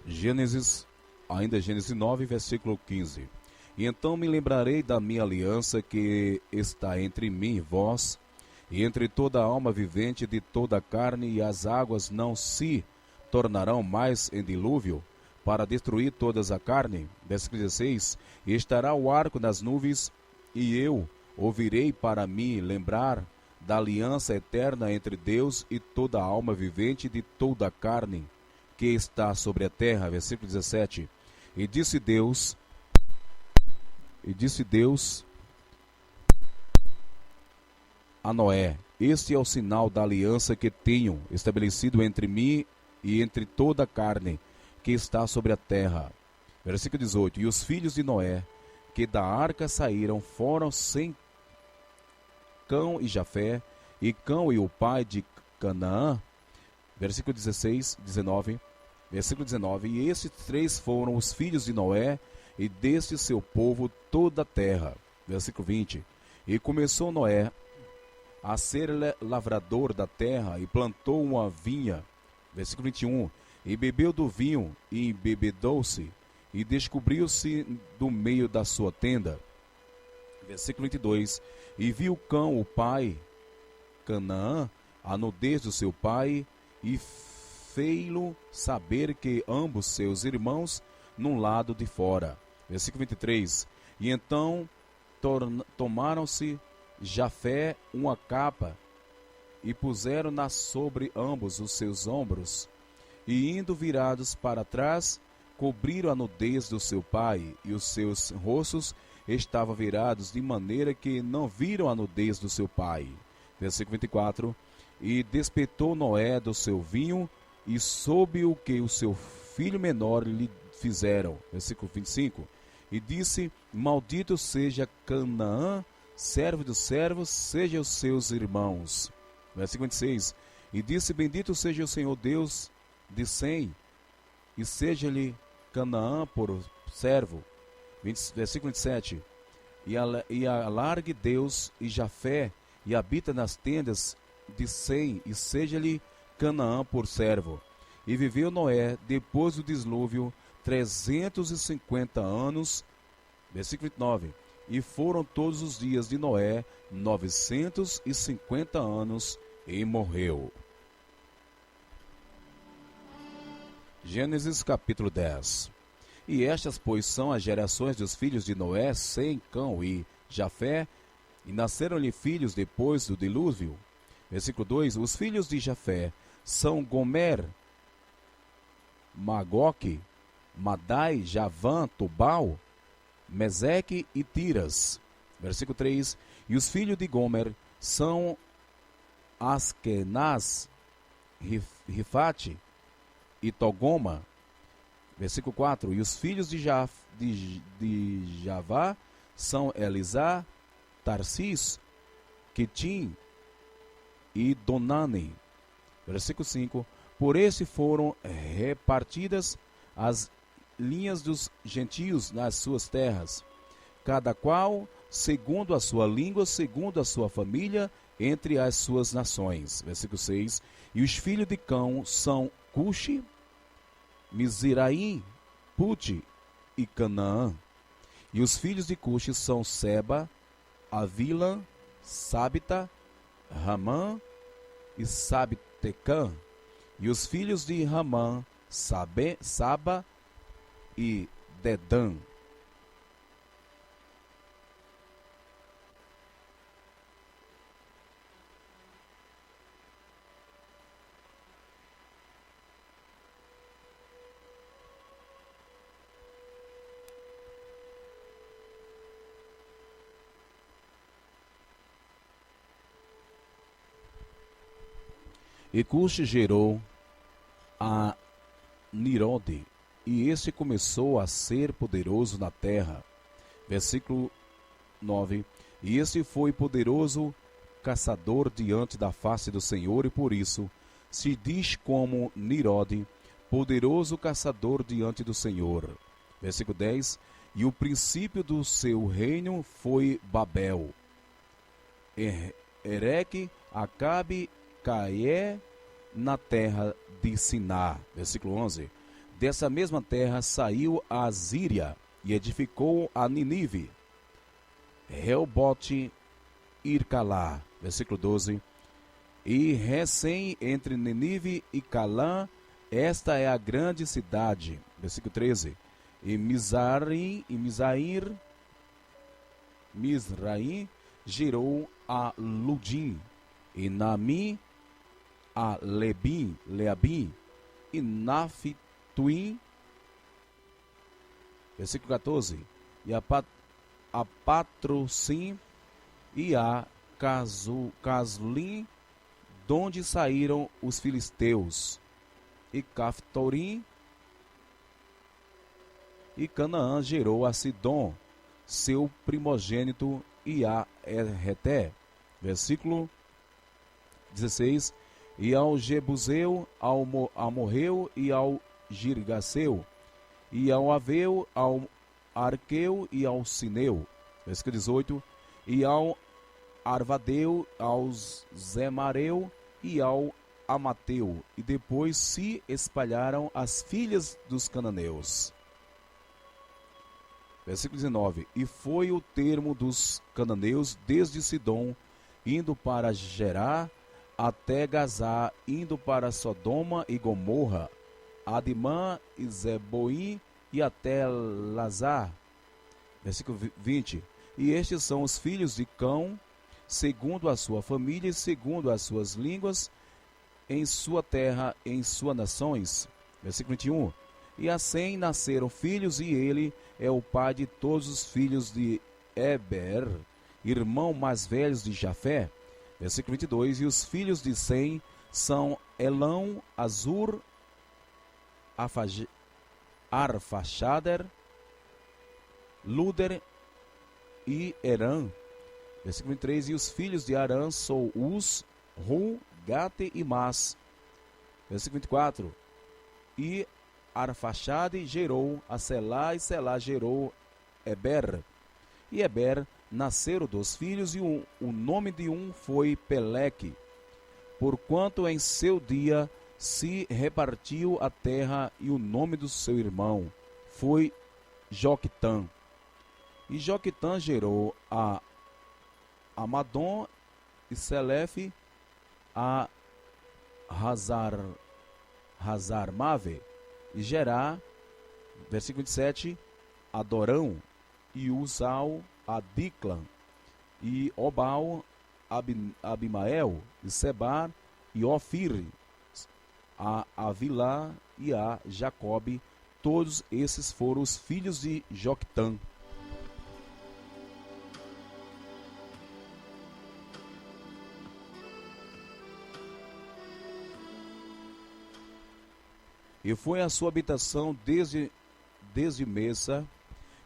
Gênesis 9, versículo 15. E então me lembrarei da minha aliança que está entre mim e vós, e entre toda a alma vivente de toda a carne, e as águas não se tornarão mais em dilúvio, para destruir todas a carne. Versículo 16. E estará o arco nas nuvens, e eu ouvirei para me lembrar da aliança eterna entre Deus e toda a alma vivente de toda a carne que está sobre a terra. Versículo 17. E disse Deus a Noé: este é o sinal da aliança que tenho estabelecido entre mim e entre toda a carne que está sobre a terra. Versículo 18. E os filhos de Noé que da arca saíram foram Sem, Cão e Jafé, e Cão e o pai de Canaã. Versículo 19. E esses três foram os filhos de Noé, e deste seu povo toda a terra. Versículo 20. E começou Noé a ser lavrador da terra, e plantou uma vinha. Versículo 21. E bebeu do vinho, e embebedou-se, e descobriu-se do meio da sua tenda. Versículo 22. E viu Cão, o pai, Canaã, a nudez do seu pai, e fei-lo saber que ambos seus irmãos num lado de fora. Versículo 23. E então tomaram-se Jafé uma capa, e puseram-na sobre ambos os seus ombros, e indo virados para trás, cobriram a nudez do seu pai, e os seus rostos estavam virados, de maneira que não viram a nudez do seu pai. Versículo 24. E despetou Noé do seu vinho, e soube o que o seu filho menor lhe fizeram. Versículo 25. E disse: maldito seja Canaã, servo dos servos, seja os seus irmãos. Versículo 26. E disse: bendito seja o Senhor Deus de Sem, e seja-lhe Canaã por servo. Versículo 27. E alargue Deus e Jafé, e habita nas tendas de Sem, e seja-lhe Canaã por servo. E viveu Noé, depois do dilúvio, 350 anos. Versículo 29. E foram todos os dias de Noé 950 anos, e morreu. Gênesis capítulo 10. E estas, pois, são as gerações dos filhos de Noé, Sem, Cão e Jafé, e nasceram-lhe filhos depois do dilúvio. Versículo 2. Os filhos de Jafé são Gomer, Magoque, Madai, Javã, Tubal, Meseque e Tiras. Versículo 3. E os filhos de Gomer são Askenaz, Rifate e Togoma. Versículo 4. E os filhos de Javá são Elisá, Tarsis, Quitim e Donane. Versículo 5. Por esse foram repartidas as linhas dos gentios nas suas terras, cada qual segundo a sua língua, segundo a sua família, entre as suas nações. Versículo 6. E os filhos de Cão são Cuxi, Mizraim, Puti e Canaã. E os filhos de Cuxi são Seba, Avila, Sabita, Ramã e Sabtecã. E os filhos de Ramã, Saba e Dedã. E Cush gerou a Nirode, e este começou a ser poderoso na terra. Versículo 9. E este foi poderoso caçador diante da face do Senhor, e por isso se diz como Nirode, poderoso caçador diante do Senhor. Versículo 10. E o princípio do seu reino foi Babel, Ereque, Acabe, Caé, na terra de Siná. Versículo 11. Dessa mesma terra saiu a Síria e edificou a Nínive, Reobote, Ircalá. Versículo 12. E recém entre Nínive e Calã, esta é a grande cidade. Versículo 13. E Mizraim gerou a Ludim, e Nami a Leabim, e Naphtuim. Versículo 14. E a Patrocim e a Caslim, donde saíram os filisteus, e Caftorim. E Canaã gerou a Sidom, seu primogênito, e a Reté. Versículo 16. E ao Jebuseu, ao Amorreu e ao Girgaseu, e ao Aveu, ao Arqueu e ao Sineu. Versículo 18. E ao Arvadeu, ao Zemareu e ao Amateu. E depois se espalharam as filhas dos cananeus. Versículo 19. E foi o termo dos cananeus desde Sidom, indo para Gerá, até Gazá, indo para Sodoma e Gomorra, Adimã e Zeboim, e até Lazar. Versículo 20. E estes são os filhos de Cão, segundo a sua família e segundo as suas línguas, em sua terra, em suas nações. Versículo 21. E assim nasceram filhos, e ele é o pai de todos os filhos de Eber, irmão mais velhos de Jafé. Versículo 22. E os filhos de Sem são Elão, Azur, Arfaxader, Luder e Herã. Versículo 23. E os filhos de Arã são Uz, Ru, Gate e Mas. Versículo 24. E Arfaxade gerou a Selá, e Selá gerou Eber. E Eber nasceram 2 filhos, e o nome de um foi Peleque, porquanto em seu dia se repartiu a terra, e o nome do seu irmão foi Joquitã. E Joquitã gerou a Amadom e Selefe, a Hazarmave, e Gerá. Versículo 27, Adorão, e Uzal, a Diclan, e Obal, Abimael, e Sebar, e Ofir, a Avilá e a Jacobe. Todos esses foram os filhos de Joquitã. E foi a sua habitação desde Mesa,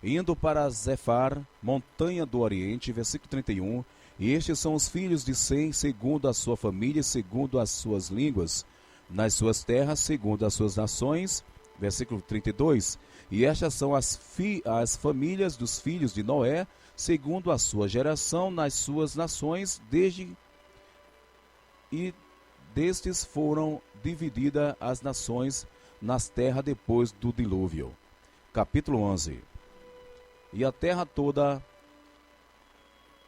indo para Zefar, montanha do Oriente. Versículo 31. E estes são os filhos de Sem, segundo a sua família, segundo as suas línguas, nas suas terras, segundo as suas nações. Versículo 32. E estas são as famílias dos filhos de Noé, segundo a sua geração, nas suas nações, destes foram divididas as nações nas terras depois do dilúvio. Capítulo 11. E a terra toda,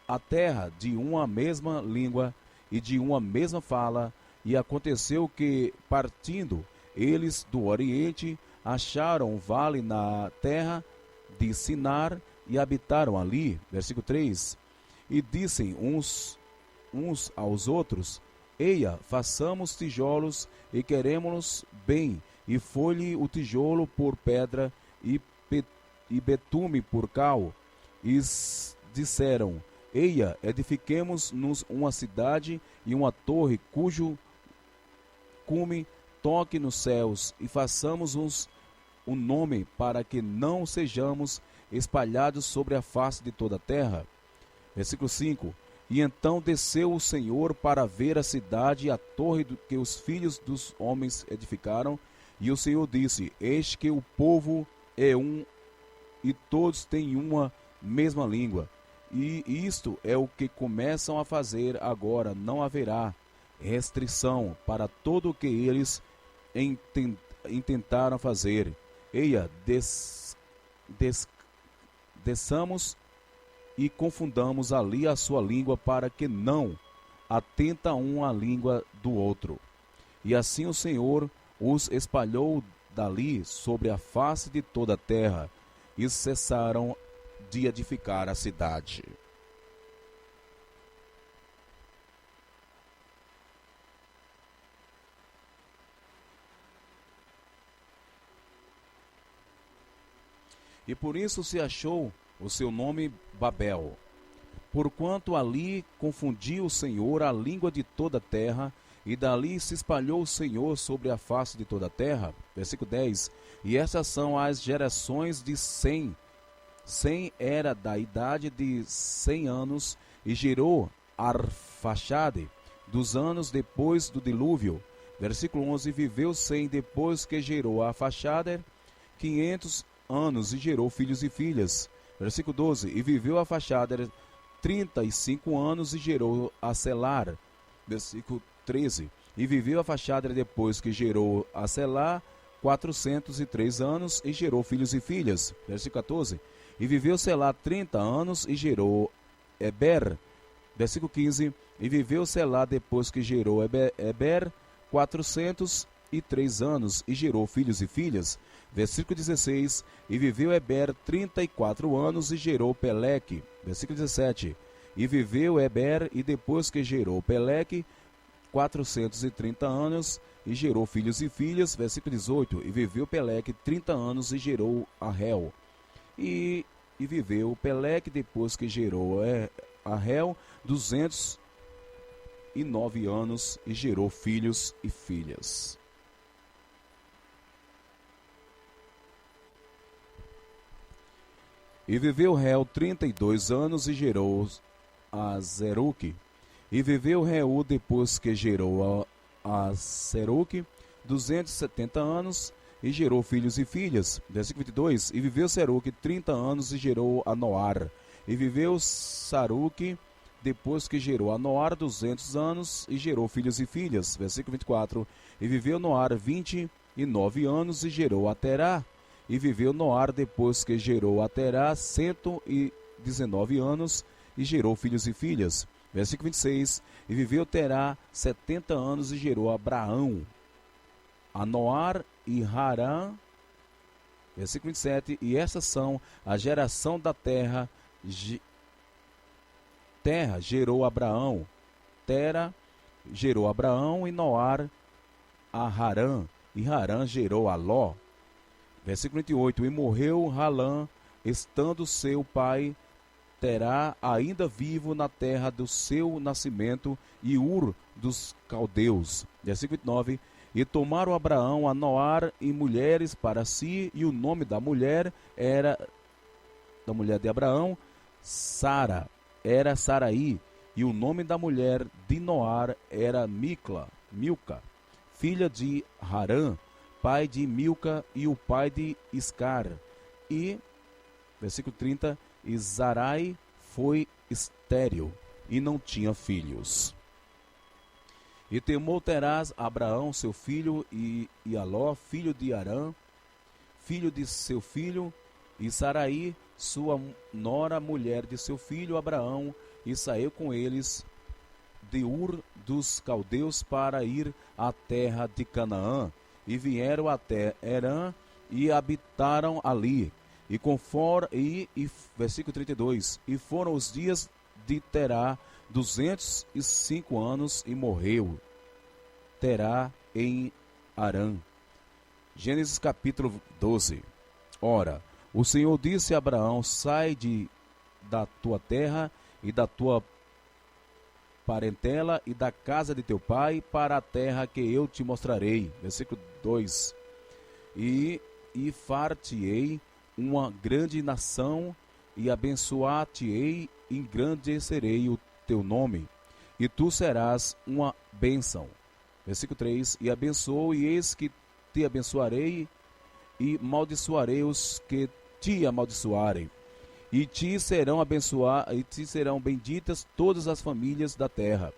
a terra de uma mesma língua e de uma mesma fala, e aconteceu que, partindo eles do Oriente, acharam um vale na terra de Sinar, e habitaram ali. Versículo 3. E dissem uns aos outros: Eia, façamos tijolos, e queremos-los bem. E foi-lhe o tijolo por pedra, e betume por cal. E disseram: Eia, edifiquemos-nos uma cidade e uma torre, cujo cume toque nos céus, e façamos-nos um nome, para que não sejamos espalhados sobre a face de toda a terra. Versículo 5. E então desceu o Senhor para ver a cidade e a torre que os filhos dos homens edificaram. E o Senhor disse: Eis que o povo é um, e todos têm uma mesma língua. E isto é o que começam a fazer agora. Não haverá restrição para tudo o que eles intentaram fazer. Eia, desçamos e confundamos ali a sua língua, para que não atenta um à língua do outro. E assim o Senhor os espalhou dali sobre a face de toda a terra, e cessaram de edificar a cidade. E por isso se achou o seu nome Babel, porquanto ali confundiu o Senhor a língua de toda a terra, e dali se espalhou o Senhor sobre a face de toda a terra. Versículo 10. E estas são as gerações de Sem. Sem era da idade de 100 anos, e gerou Arfaxade, dos anos depois do dilúvio. Versículo 11. Viveu Sem depois que gerou Arfaxade 500 anos, e gerou filhos e filhas. Versículo 12. E viveu Arfaxade 35 anos, e gerou a Selar. Versículo 13. E viveu Arfaxade depois que gerou a Selar 403 anos, e gerou filhos e filhas. Versículo 14. E viveu Selá 30 anos, e gerou Eber. Versículo 15. E viveu Selá depois que gerou Eber 403 anos, e gerou filhos e filhas. Versículo 16. E viveu Eber 34 anos, e gerou Peleque. Versículo 17. E viveu Eber, e depois que gerou Peleque 430 anos, e gerou filhos e filhas. Versículo 18. E viveu Peleque 30 anos, e gerou Arrel. E viveu Peleque depois que gerou Arrel 209 anos, e gerou filhos e filhas. E viveu Reu 32 anos, e gerou a Zeruque. E viveu Reu depois que gerou a Zeruque 270 anos, e gerou filhos e filhas. Versículo 22. E viveu Seruque 30 anos, e gerou a Noar. E viveu Saruque depois que gerou a Noar 200 anos, e gerou filhos e filhas. Versículo 24. E viveu Noar 29 anos, e gerou a Terá. E viveu Noar depois que gerou a Terá 119 anos, e gerou filhos e filhas. Versículo 26. E viveu Terá 70 anos, e gerou Abraão, a Noar e Harã. Versículo 27. E essas são a geração da terra. Terra gerou Abraão. Tera gerou Abraão, e Noar a Harã. E Harã gerou a Ló. Versículo 28. E morreu Halã, estando seu pai Terá ainda vivo na terra do seu nascimento, e Ur dos caldeus. Versículo 29. E tomaram Abraão a Noar e mulheres para si, e o nome da mulher de Abraão, Sara, era Saraí, e o nome da mulher de Noar era Milca, filha de Harã, pai de Milca, e o pai de Iscar. E, versículo 30, e Sarai foi estéril, e não tinha filhos. E temou Terás Abraão, seu filho, e a Ló, filho de Arã, filho de seu filho, e Saraí, sua nora, mulher de seu filho Abraão, e saiu com eles de Ur dos caldeus para ir à terra de Canaã, e vieram até Herã, e habitaram ali. E versículo 32, e foram os dias de Terá 205 anos, e morreu Terá em Harã. Gênesis capítulo 12. Ora, o Senhor disse a Abraão: sai da tua terra e da tua parentela e da casa de teu pai para a terra que eu te mostrarei. Versículo 2. E far-te-ei uma grande nação, e abençoar-te-ei, e engrandecerei o teu nome, e tu serás uma bênção. Versículo 3. E abençoou, e eis que te abençoarei, e maldiçoarei os que te amaldiçoarem. E te serão benditas todas as famílias da terra.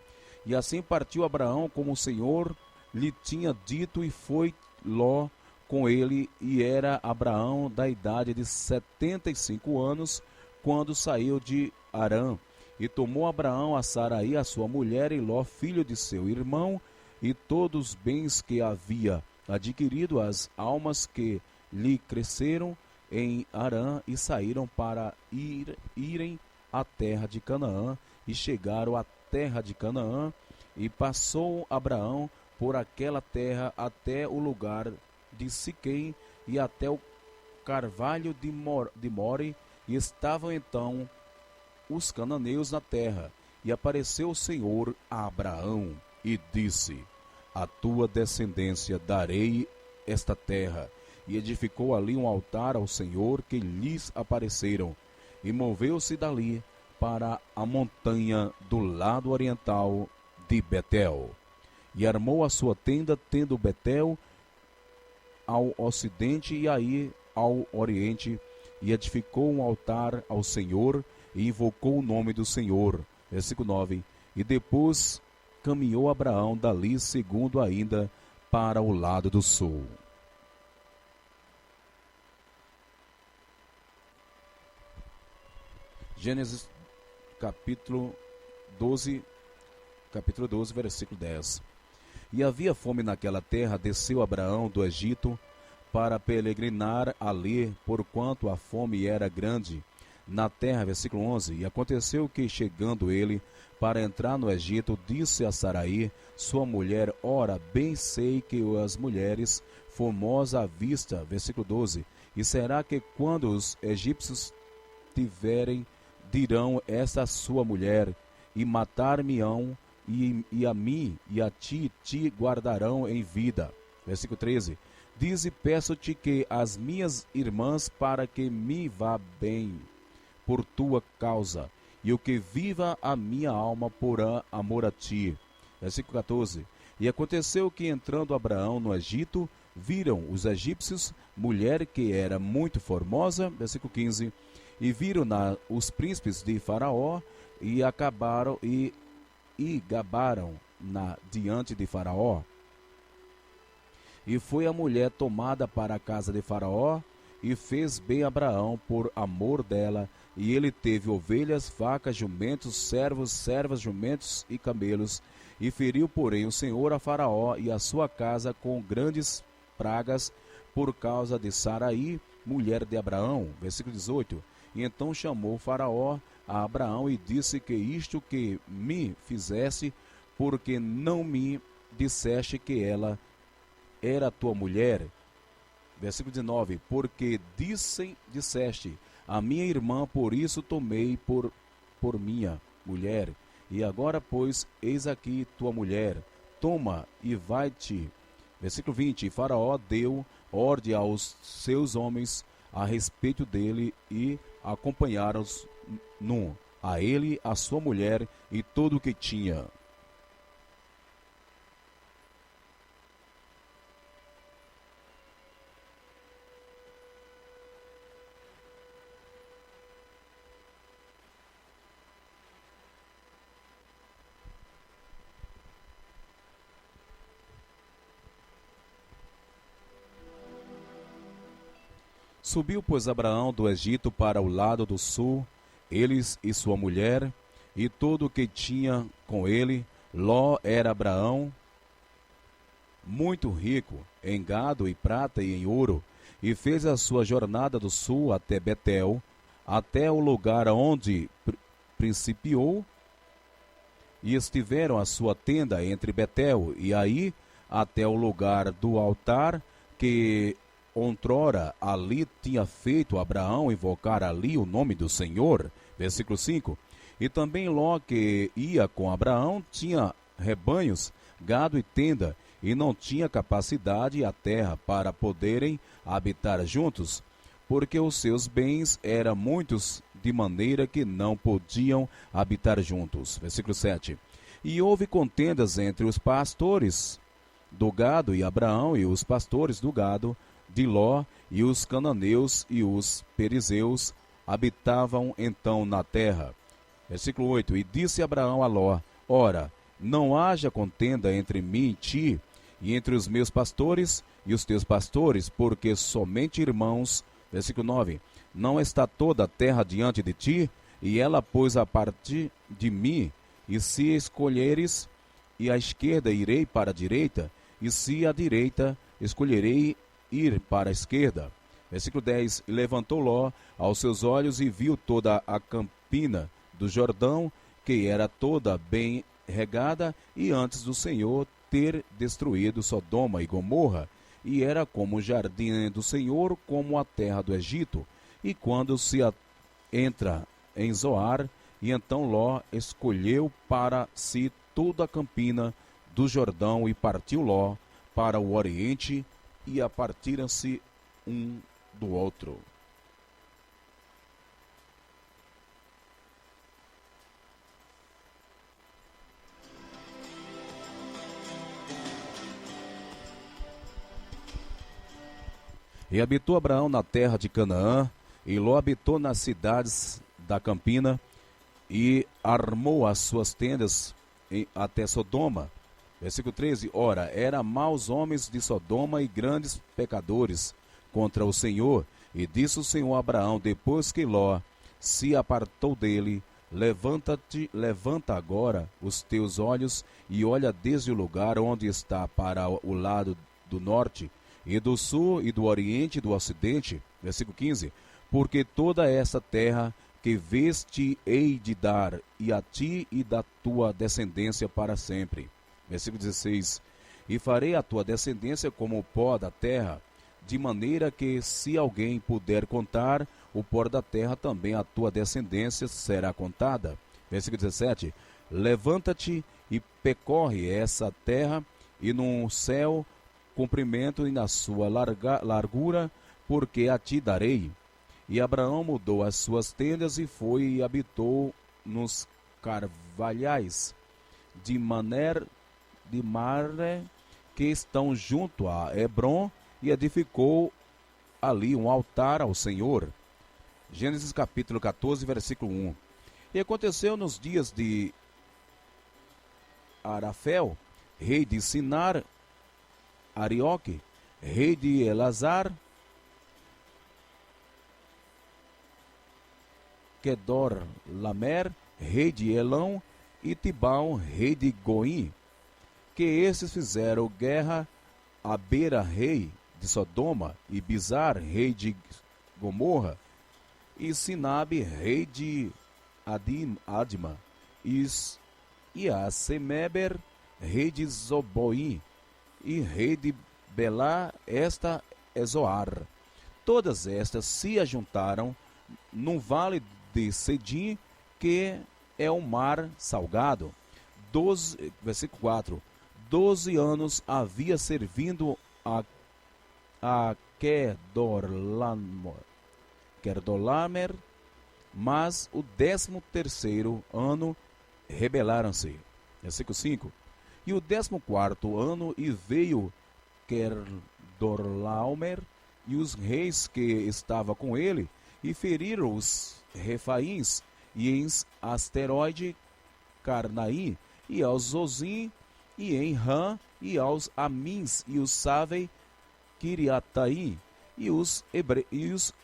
E assim partiu Abraão como o Senhor lhe tinha dito, e foi Ló com ele, e era Abraão da idade de 75 anos, quando saiu de Harã. E tomou Abraão a Saraí, a sua mulher, e Ló, filho de seu irmão, e todos os bens que havia adquirido, as almas que lhe cresceram em Harã, e saíram para irem à terra de Canaã, e chegaram à terra de Canaã, e passou Abraão por aquela terra até o lugar de Siquém, e até o carvalho de More, e estavam então os cananeus na terra. E apareceu o Senhor a Abraão, e disse: a tua descendência darei esta terra. E edificou ali um altar ao Senhor que lhes apareceram, e moveu-se dali para a montanha do lado oriental de Betel. E armou a sua tenda, tendo Betel ao ocidente e aí ao oriente, e edificou um altar ao Senhor, e invocou o nome do Senhor. Versículo 9. E depois caminhou Abraão dali, segundo ainda, para o lado do sul. Gênesis capítulo 12, versículo 10. E havia fome naquela terra, desceu Abraão do Egito para peregrinar ali, porquanto a fome era grande na terra. Versículo 11. E aconteceu que, chegando ele para entrar no Egito, disse a Saraí, sua mulher: ora, bem sei que as mulheres formosas à vista. Versículo 12. E será que quando os egípcios tiverem, dirão: esta sua mulher, e matar-me-ão, e a mim e a ti te guardarão em vida. Versículo 13. Dize: peço-te que as minhas irmãs, para que me vá bem por tua causa, e o que viva a minha alma por amor a ti. Versículo 14. E aconteceu que, entrando Abraão no Egito, viram os egípcios mulher que era muito formosa. Versículo 15. E viram-na os príncipes de Faraó, e acabaram e gabaram-na diante de Faraó. E foi a mulher tomada para a casa de Faraó, e fez bem Abraão por amor dela, e ele teve ovelhas, vacas, jumentos, servos, servas, jumentos e camelos. E feriu, porém, o Senhor a Faraó e a sua casa com grandes pragas, por causa de Saraí, mulher de Abraão. Versículo 18. E então chamou Faraó a Abraão e disse: que isto que me fizeste, porque não me disseste que ela era tua mulher. Versículo 19. Porque disseste: a minha irmã, por isso tomei por minha mulher. E agora, pois, eis aqui tua mulher, toma e vai-te. Versículo 20. E Faraó deu ordem aos seus homens a respeito dele, e acompanharam-os a ele, a sua mulher e todo o que tinha. Subiu, pois, Abraão do Egito para o lado do sul, eles e sua mulher, e todo o que tinha com ele. Ló era Abraão muito rico em gado e prata e em ouro, e fez a sua jornada do sul até Betel, até o lugar onde principiou, e estiveram a sua tenda entre Betel e aí, até o lugar do altar que outrora ali tinha feito Abraão invocar ali o nome do Senhor. Versículo 5. E também Ló, que ia com Abraão, tinha rebanhos, gado e tenda, e não tinha capacidade a terra para poderem habitar juntos, porque os seus bens eram muitos, de maneira que não podiam habitar juntos. Versículo 7. E houve contendas entre os pastores do gado e Abraão, e os pastores do gado de Ló, e os cananeus e os perizeus habitavam então na terra. Versículo 8. E disse Abraão a Ló: Ora, não haja contenda entre mim e ti, e entre os meus pastores e os teus pastores, porque somente irmãos. Versículo 9. Não está toda a terra diante de ti, e ela pôs a partir de mim, e se escolheres, e à esquerda irei para a direita, e se à direita escolherei ir para a esquerda. Versículo 10. E levantou Ló aos seus olhos e viu toda a campina do Jordão, que era toda bem regada, e antes do Senhor ter destruído Sodoma e Gomorra, e era como o jardim do Senhor, como a terra do Egito. E quando se entra em Zoar, e então Ló escolheu para si toda a campina do Jordão, e partiu Ló para o oriente, e apartiram-se um do outro. E habitou Abraão na terra de Canaã, e Ló habitou nas cidades da campina, e armou as suas tendas até Sodoma. Versículo 13. Ora, eram maus homens de Sodoma e grandes pecadores contra o Senhor. E disse o Senhor a Abraão, depois que Ló se apartou dele: levanta agora os teus olhos e olha desde o lugar onde está para o lado do norte, e do sul, e do oriente, e do ocidente. Versículo 15. Porque toda essa terra que vês te hei de dar, e a ti e da tua descendência para sempre. Versículo 16. E farei a tua descendência como o pó da terra, de maneira que, se alguém puder contar o pó da terra, também a tua descendência será contada. Versículo 17. Levanta-te e percorre essa terra, e no céu comprimento e na sua largura, porque a ti darei. E Abraão mudou as suas tendas e foi e habitou nos carvalhais de Mamre, que estão junto a Hebrom, e edificou ali um altar ao Senhor. Gênesis capítulo 14, versículo 1. E aconteceu nos dias de Arafel, rei de Sinar, Arioque, rei de Elazar, Kedor Lamer, rei de Elão, e Tibão, rei de Goim, que esses fizeram guerra a Bera, rei de Sodoma, e Bizar, rei de Gomorra, e Sinabe, rei de Adma, e a Semeber, rei de Zoboim, e rei de Belá, esta é Zoar. Todas estas se ajuntaram num vale de Sedim, que é um mar salgado. Versículo 4. 12 anos havia servindo a Kedorlamer, mas o 13º ano rebelaram-se. Versículo 5. E o 14º ano, e veio Kedorlaomer e os reis que estavam com ele, e feriram os Refaíns, e em Asteroide, Carnaim, e aos Zozim, e em Ram, e aos Amins, e os Savei, Kiriataim, e os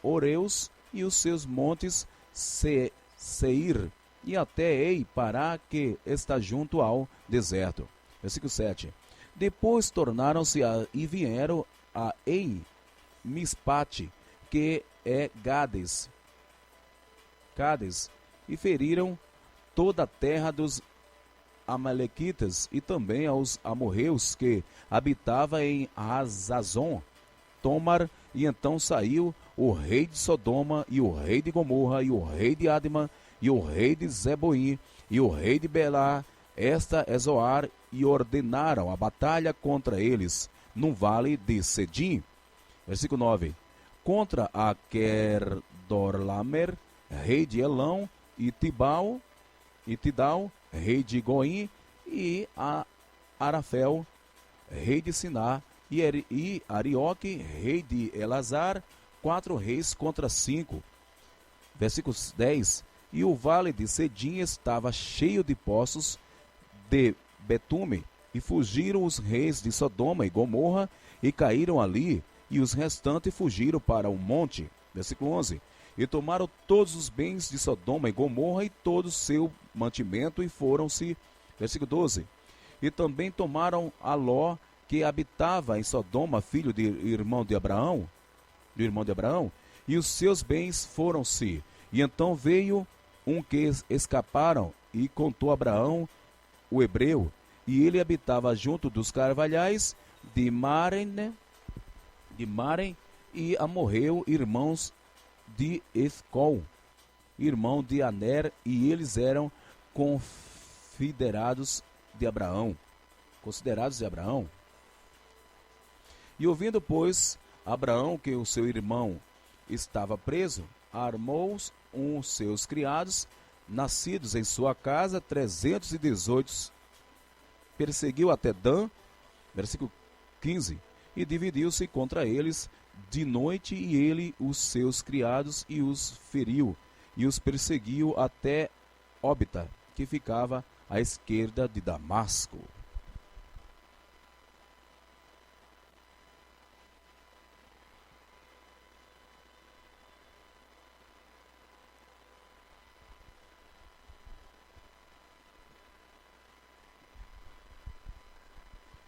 Oreus, e os seus montes Seir, e até Ei Pará, que está junto ao deserto. Versículo 7. Depois tornaram-se e vieram a Ei Mispate, que é Gades, e feriram toda a terra dos Amalequitas, e também aos amorreus que habitava em Hazazon, Tomar. E então saiu o rei de Sodoma, e o rei de Gomorra, e o rei de Adma, e o rei de Zeboim, e o rei de Belá, esta é Zoar, e ordenaram a batalha contra eles, no vale de Sedim. Versículo 9. Contra a Querdorlamer, rei de Elão, e Tidal, rei de Goim, e a Arafel, rei de Siná, e Arioque, rei de Elazar, 4 reis contra 5. Versículo 10. E o vale de Sedim estava cheio de poços de betume, e fugiram os reis de Sodoma e Gomorra, e caíram ali, e os restantes fugiram para o monte. Versículo 11. E tomaram todos os bens de Sodoma e Gomorra e todo o seu mantimento, e foram-se. Versículo 12. E também tomaram a Ló, que habitava em Sodoma, filho de irmão de Abraão, e os seus bens foram-se. E então veio um que escaparam, e contou a Abraão, o hebreu, e ele habitava junto dos carvalhais de Maren, e amorreu irmãos de Escol, irmão de Aner, e eles eram considerados de Abraão. E ouvindo, pois, Abraão que o seu irmão estava preso, armou seus criados, nascidos em sua casa, 318, perseguiu até Dan, versículo 15, e dividiu-se contra eles de noite, e ele, os seus criados, e os feriu, e os perseguiu até Óbita, que ficava à esquerda de Damasco.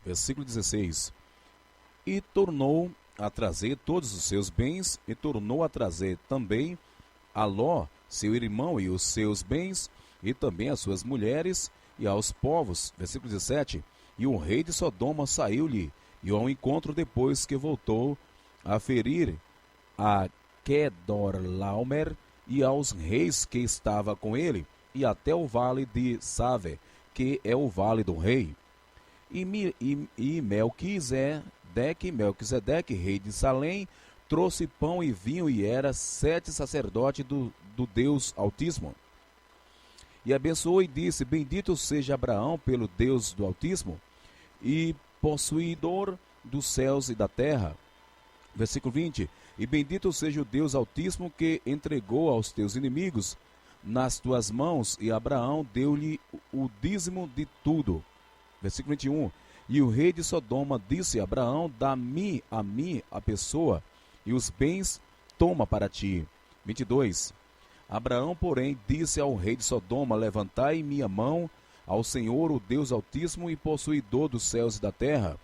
Versículo 16. E tornou a trazer todos os seus bens, e tornou a trazer também a Ló, seu irmão, e os seus bens, e também as suas mulheres, e aos povos. Versículo 17. E o rei de Sodoma saiu-lhe, e ao encontro depois que voltou a ferir a Quedorlaomer, e aos reis que estava com ele, e até o vale de Save, que é o vale do rei. E Melquisedeque, rei de Salém, trouxe pão e vinho, e era 7 sacerdote do Deus Altíssimo. E abençoou e disse: Bendito seja Abraão pelo Deus do Altíssimo, e possuidor dos céus e da terra. Versículo 20. E bendito seja o Deus Altíssimo, que entregou aos teus inimigos nas tuas mãos, e Abraão deu-lhe o dízimo de tudo. Versículo 21. E o rei de Sodoma disse a Abraão: Dá-me a mim a pessoa, e os bens toma para ti. 22. Abraão, porém, disse ao rei de Sodoma: Levantai minha mão ao Senhor, o Deus Altíssimo e possuidor dos céus e da terra.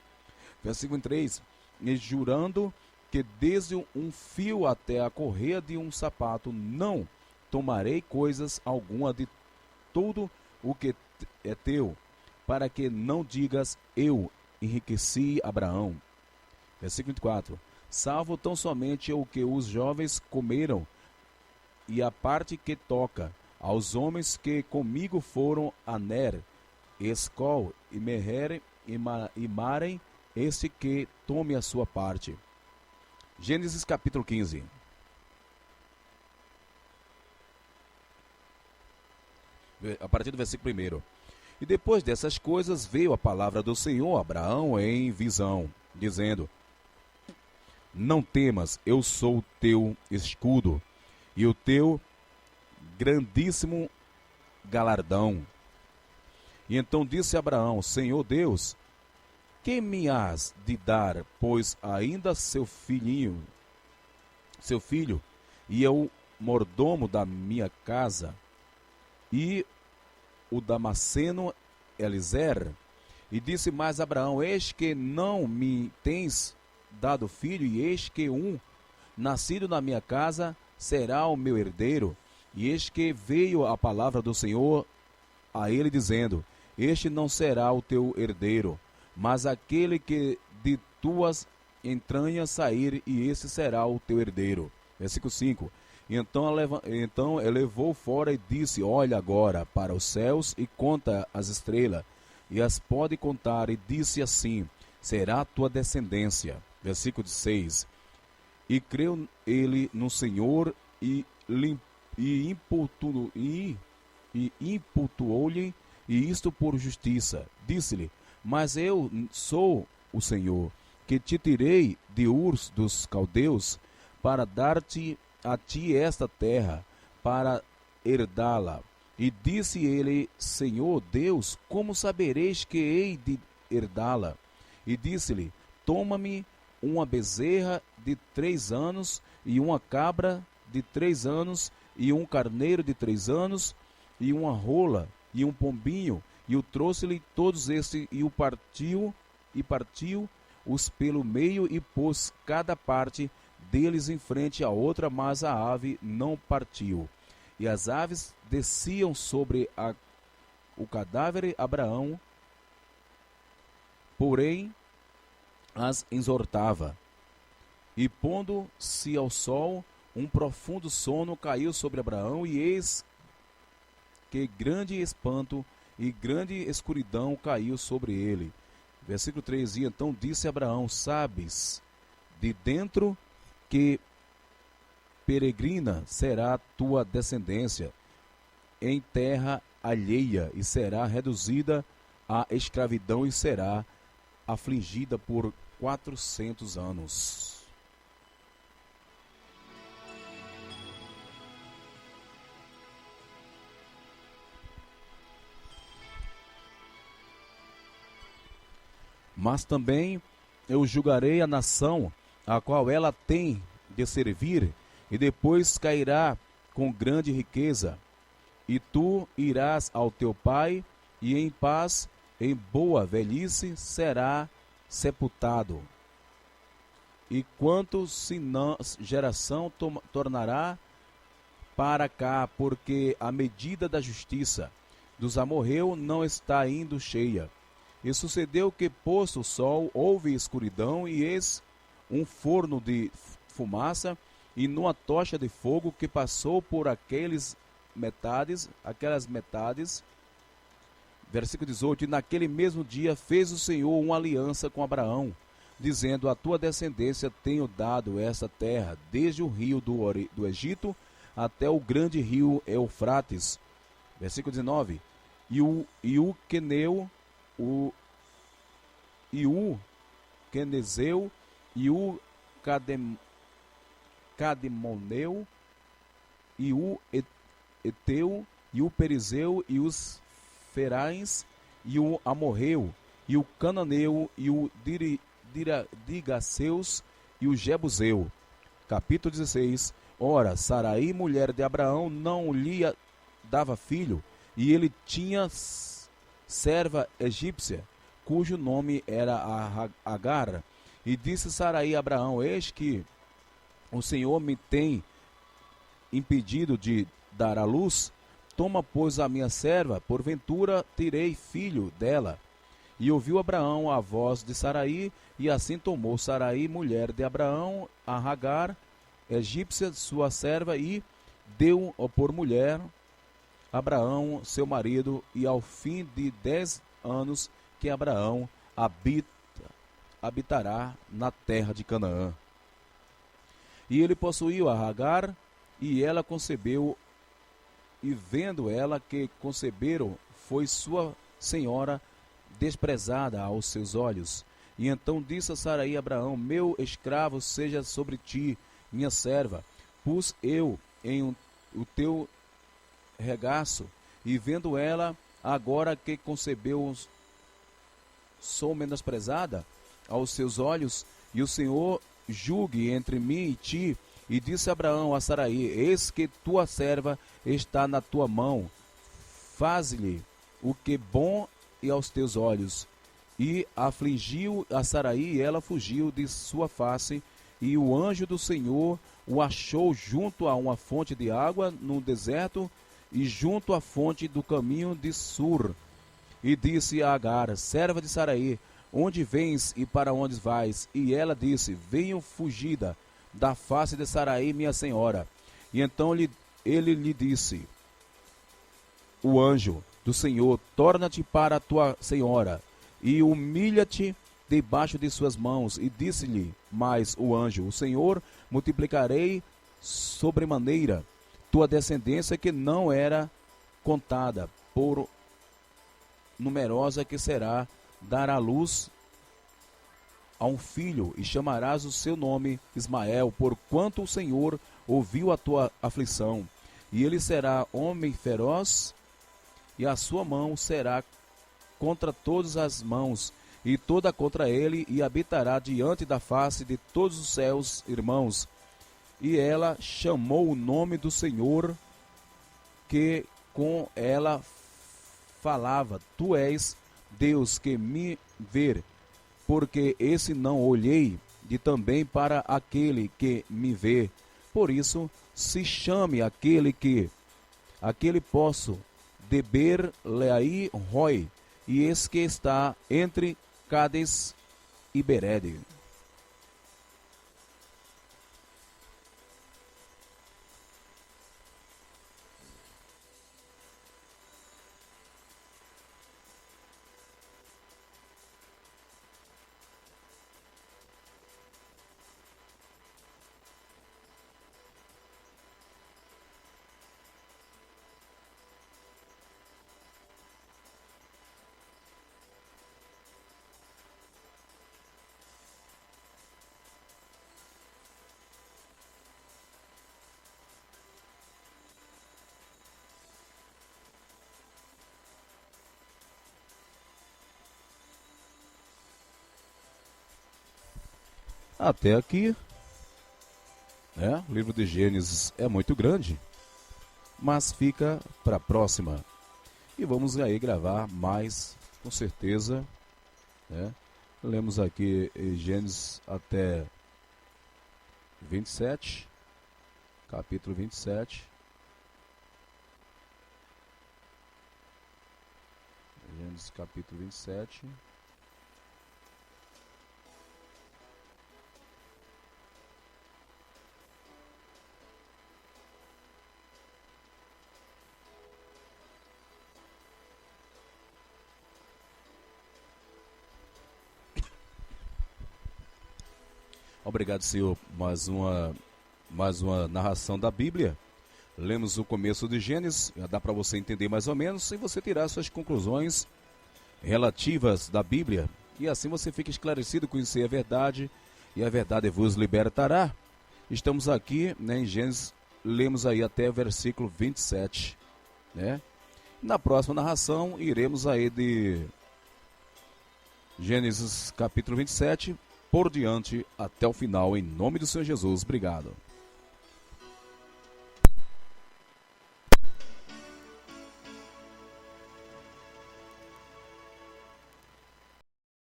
Versículo 3. E jurando que desde um fio até a correia de um sapato não tomarei coisas alguma de tudo o que é teu, para que não digas: eu enriqueci Abraão. Versículo 24. Salvo tão somente o que os jovens comeram, e a parte que toca aos homens que comigo foram Aner, Escol e Meher e Maren, este que tome a sua parte. Gênesis capítulo 15. A partir do versículo 1. E depois dessas coisas veio a palavra do Senhor a Abraão em visão, dizendo: Não temas, eu sou o teu escudo e o teu grandíssimo galardão. E então disse Abraão: Senhor Deus, que me has de dar, pois ainda seu filho, e eu mordomo da minha casa, e o Damasceno Elizer? E disse mais Abraão: Eis que não me tens dado filho, e eis que um nascido na minha casa será o meu herdeiro. E eis que veio a palavra do Senhor a ele, dizendo: Este não será o teu herdeiro, mas aquele que de tuas entranhas sair, e esse será o teu herdeiro. Versículo 5. Então elevou fora e disse: Olha agora para os céus e conta as estrelas, e as pode contar. E disse assim: Será a tua descendência. Versículo 6. E creu ele no Senhor e imputou-lhe e isto por justiça. Disse-lhe: Mas eu sou o Senhor, que te tirei de Ur dos Caldeus, para dar-te a ti esta terra, para herdá-la. E disse ele: Senhor Deus, como sabereis que hei de herdá-la? E disse-lhe: Toma-me uma bezerra de 3 anos, e uma cabra de 3 anos, e um carneiro de 3 anos, e uma rola, e um pombinho, e o trouxe-lhe todos estes, e partiu-os pelo meio, e pôs cada parte deles em frente à outra, mas a ave não partiu. E as aves desciam sobre o cadáver de Abraão, porém as exortava. E pondo-se ao sol, um profundo sono caiu sobre Abraão, e eis que grande espanto e grande escuridão caiu sobre ele. Versículo 3. E então disse Abraão: Sabes de dentro que peregrina será a tua descendência em terra alheia, e será reduzida à escravidão, e será afligida por 400 anos. Mas também eu julgarei a nação a qual ela tem de servir, e depois cairá com grande riqueza. E tu irás ao teu pai, e em paz, em boa velhice, será sepultado. E quanto se não geração tornará para cá, porque a medida da justiça dos amorreus não está indo cheia. E sucedeu que, posto o sol, houve escuridão, e eis um forno de fumaça, e numa tocha de fogo que passou por aquelas metades. Versículo 18. E naquele mesmo dia fez o Senhor uma aliança com Abraão, dizendo: A tua descendência tenho dado esta terra, desde o rio do Egito até o grande rio Eufrates. Versículo 19. E o Queneu, o Quenezeu, e o Cademoneu, e o Eteu, e o Perizeu, e os Ferais, e o Amorreu, e o Cananeu, e o Digaceus, e o Jebuseu. Capítulo 16. Ora, Saraí, mulher de Abraão, não lhe dava filho, e ele tinha serva egípcia, cujo nome era Agar. E disse Saraí a Abraão: Eis que o Senhor me tem impedido de dar à luz. Toma, pois, a minha serva, porventura terei filho dela. E ouviu Abraão a voz de Saraí, e assim tomou Saraí, mulher de Abraão, a Agar, egípcia, sua serva, e deu por mulher Abraão, seu marido. E ao fim de 10 anos que Abraão habitará na terra de Canaã. E ele possuiu a Agar, e ela concebeu, e vendo ela que conceberam, foi sua senhora desprezada aos seus olhos. E então disse a Saraí a Abraão: Meu escravo seja sobre ti, minha serva. Pus eu em o teu regaço, e vendo ela, agora que concebeu, sou menosprezada aos seus olhos, e o Senhor julgue entre mim e ti. E disse Abraão a Saraí: Eis que tua serva está na tua mão, faze-lhe o que é bom e aos teus olhos. E afligiu a Saraí, e ela fugiu de sua face, e o anjo do Senhor o achou junto a uma fonte de água no deserto, e junto à fonte do caminho de Sur. E disse a Agar, serva de Saraí: Onde vens e para onde vais? E ela disse: Venho fugida da face de Saraí, minha senhora. E então ele lhe disse, o anjo do Senhor, torna-te para a tua senhora e humilha-te debaixo de suas mãos. E disse-lhe mais o anjo, o Senhor, multiplicarei sobremaneira tua descendência, que não era contada, por numerosa que será, dará à luz a um filho, e chamarás o seu nome Ismael, porquanto o Senhor ouviu a tua aflição. E ele será homem feroz, e a sua mão será contra todas as mãos, e toda contra ele, e habitará diante da face de todos os céus, irmãos. E ela chamou o nome do Senhor que com ela falava, tu és Deus que me vê, porque esse não olhei, e também para aquele que me vê. Por isso se chame aquele poço de Ber-Leai Roi, e esse que está entre Cádiz e Berede. Até aqui, né? O livro de Gênesis é muito grande, mas fica para a próxima. E vamos aí gravar mais, com certeza, né? Lemos aqui Gênesis até 27, capítulo 27. Gênesis capítulo 27. Obrigado, Senhor. Mais uma narração da Bíblia. Lemos o começo de Gênesis, já dá para você entender mais ou menos, e você tirar suas conclusões relativas da Bíblia. E assim você fica esclarecido, conhecer a verdade, e a verdade vos libertará. Estamos aqui, né, em Gênesis, lemos aí até o versículo 27, né? Na próxima narração, iremos aí de Gênesis capítulo 27, por diante, até o final, em nome do Senhor Jesus. Obrigado.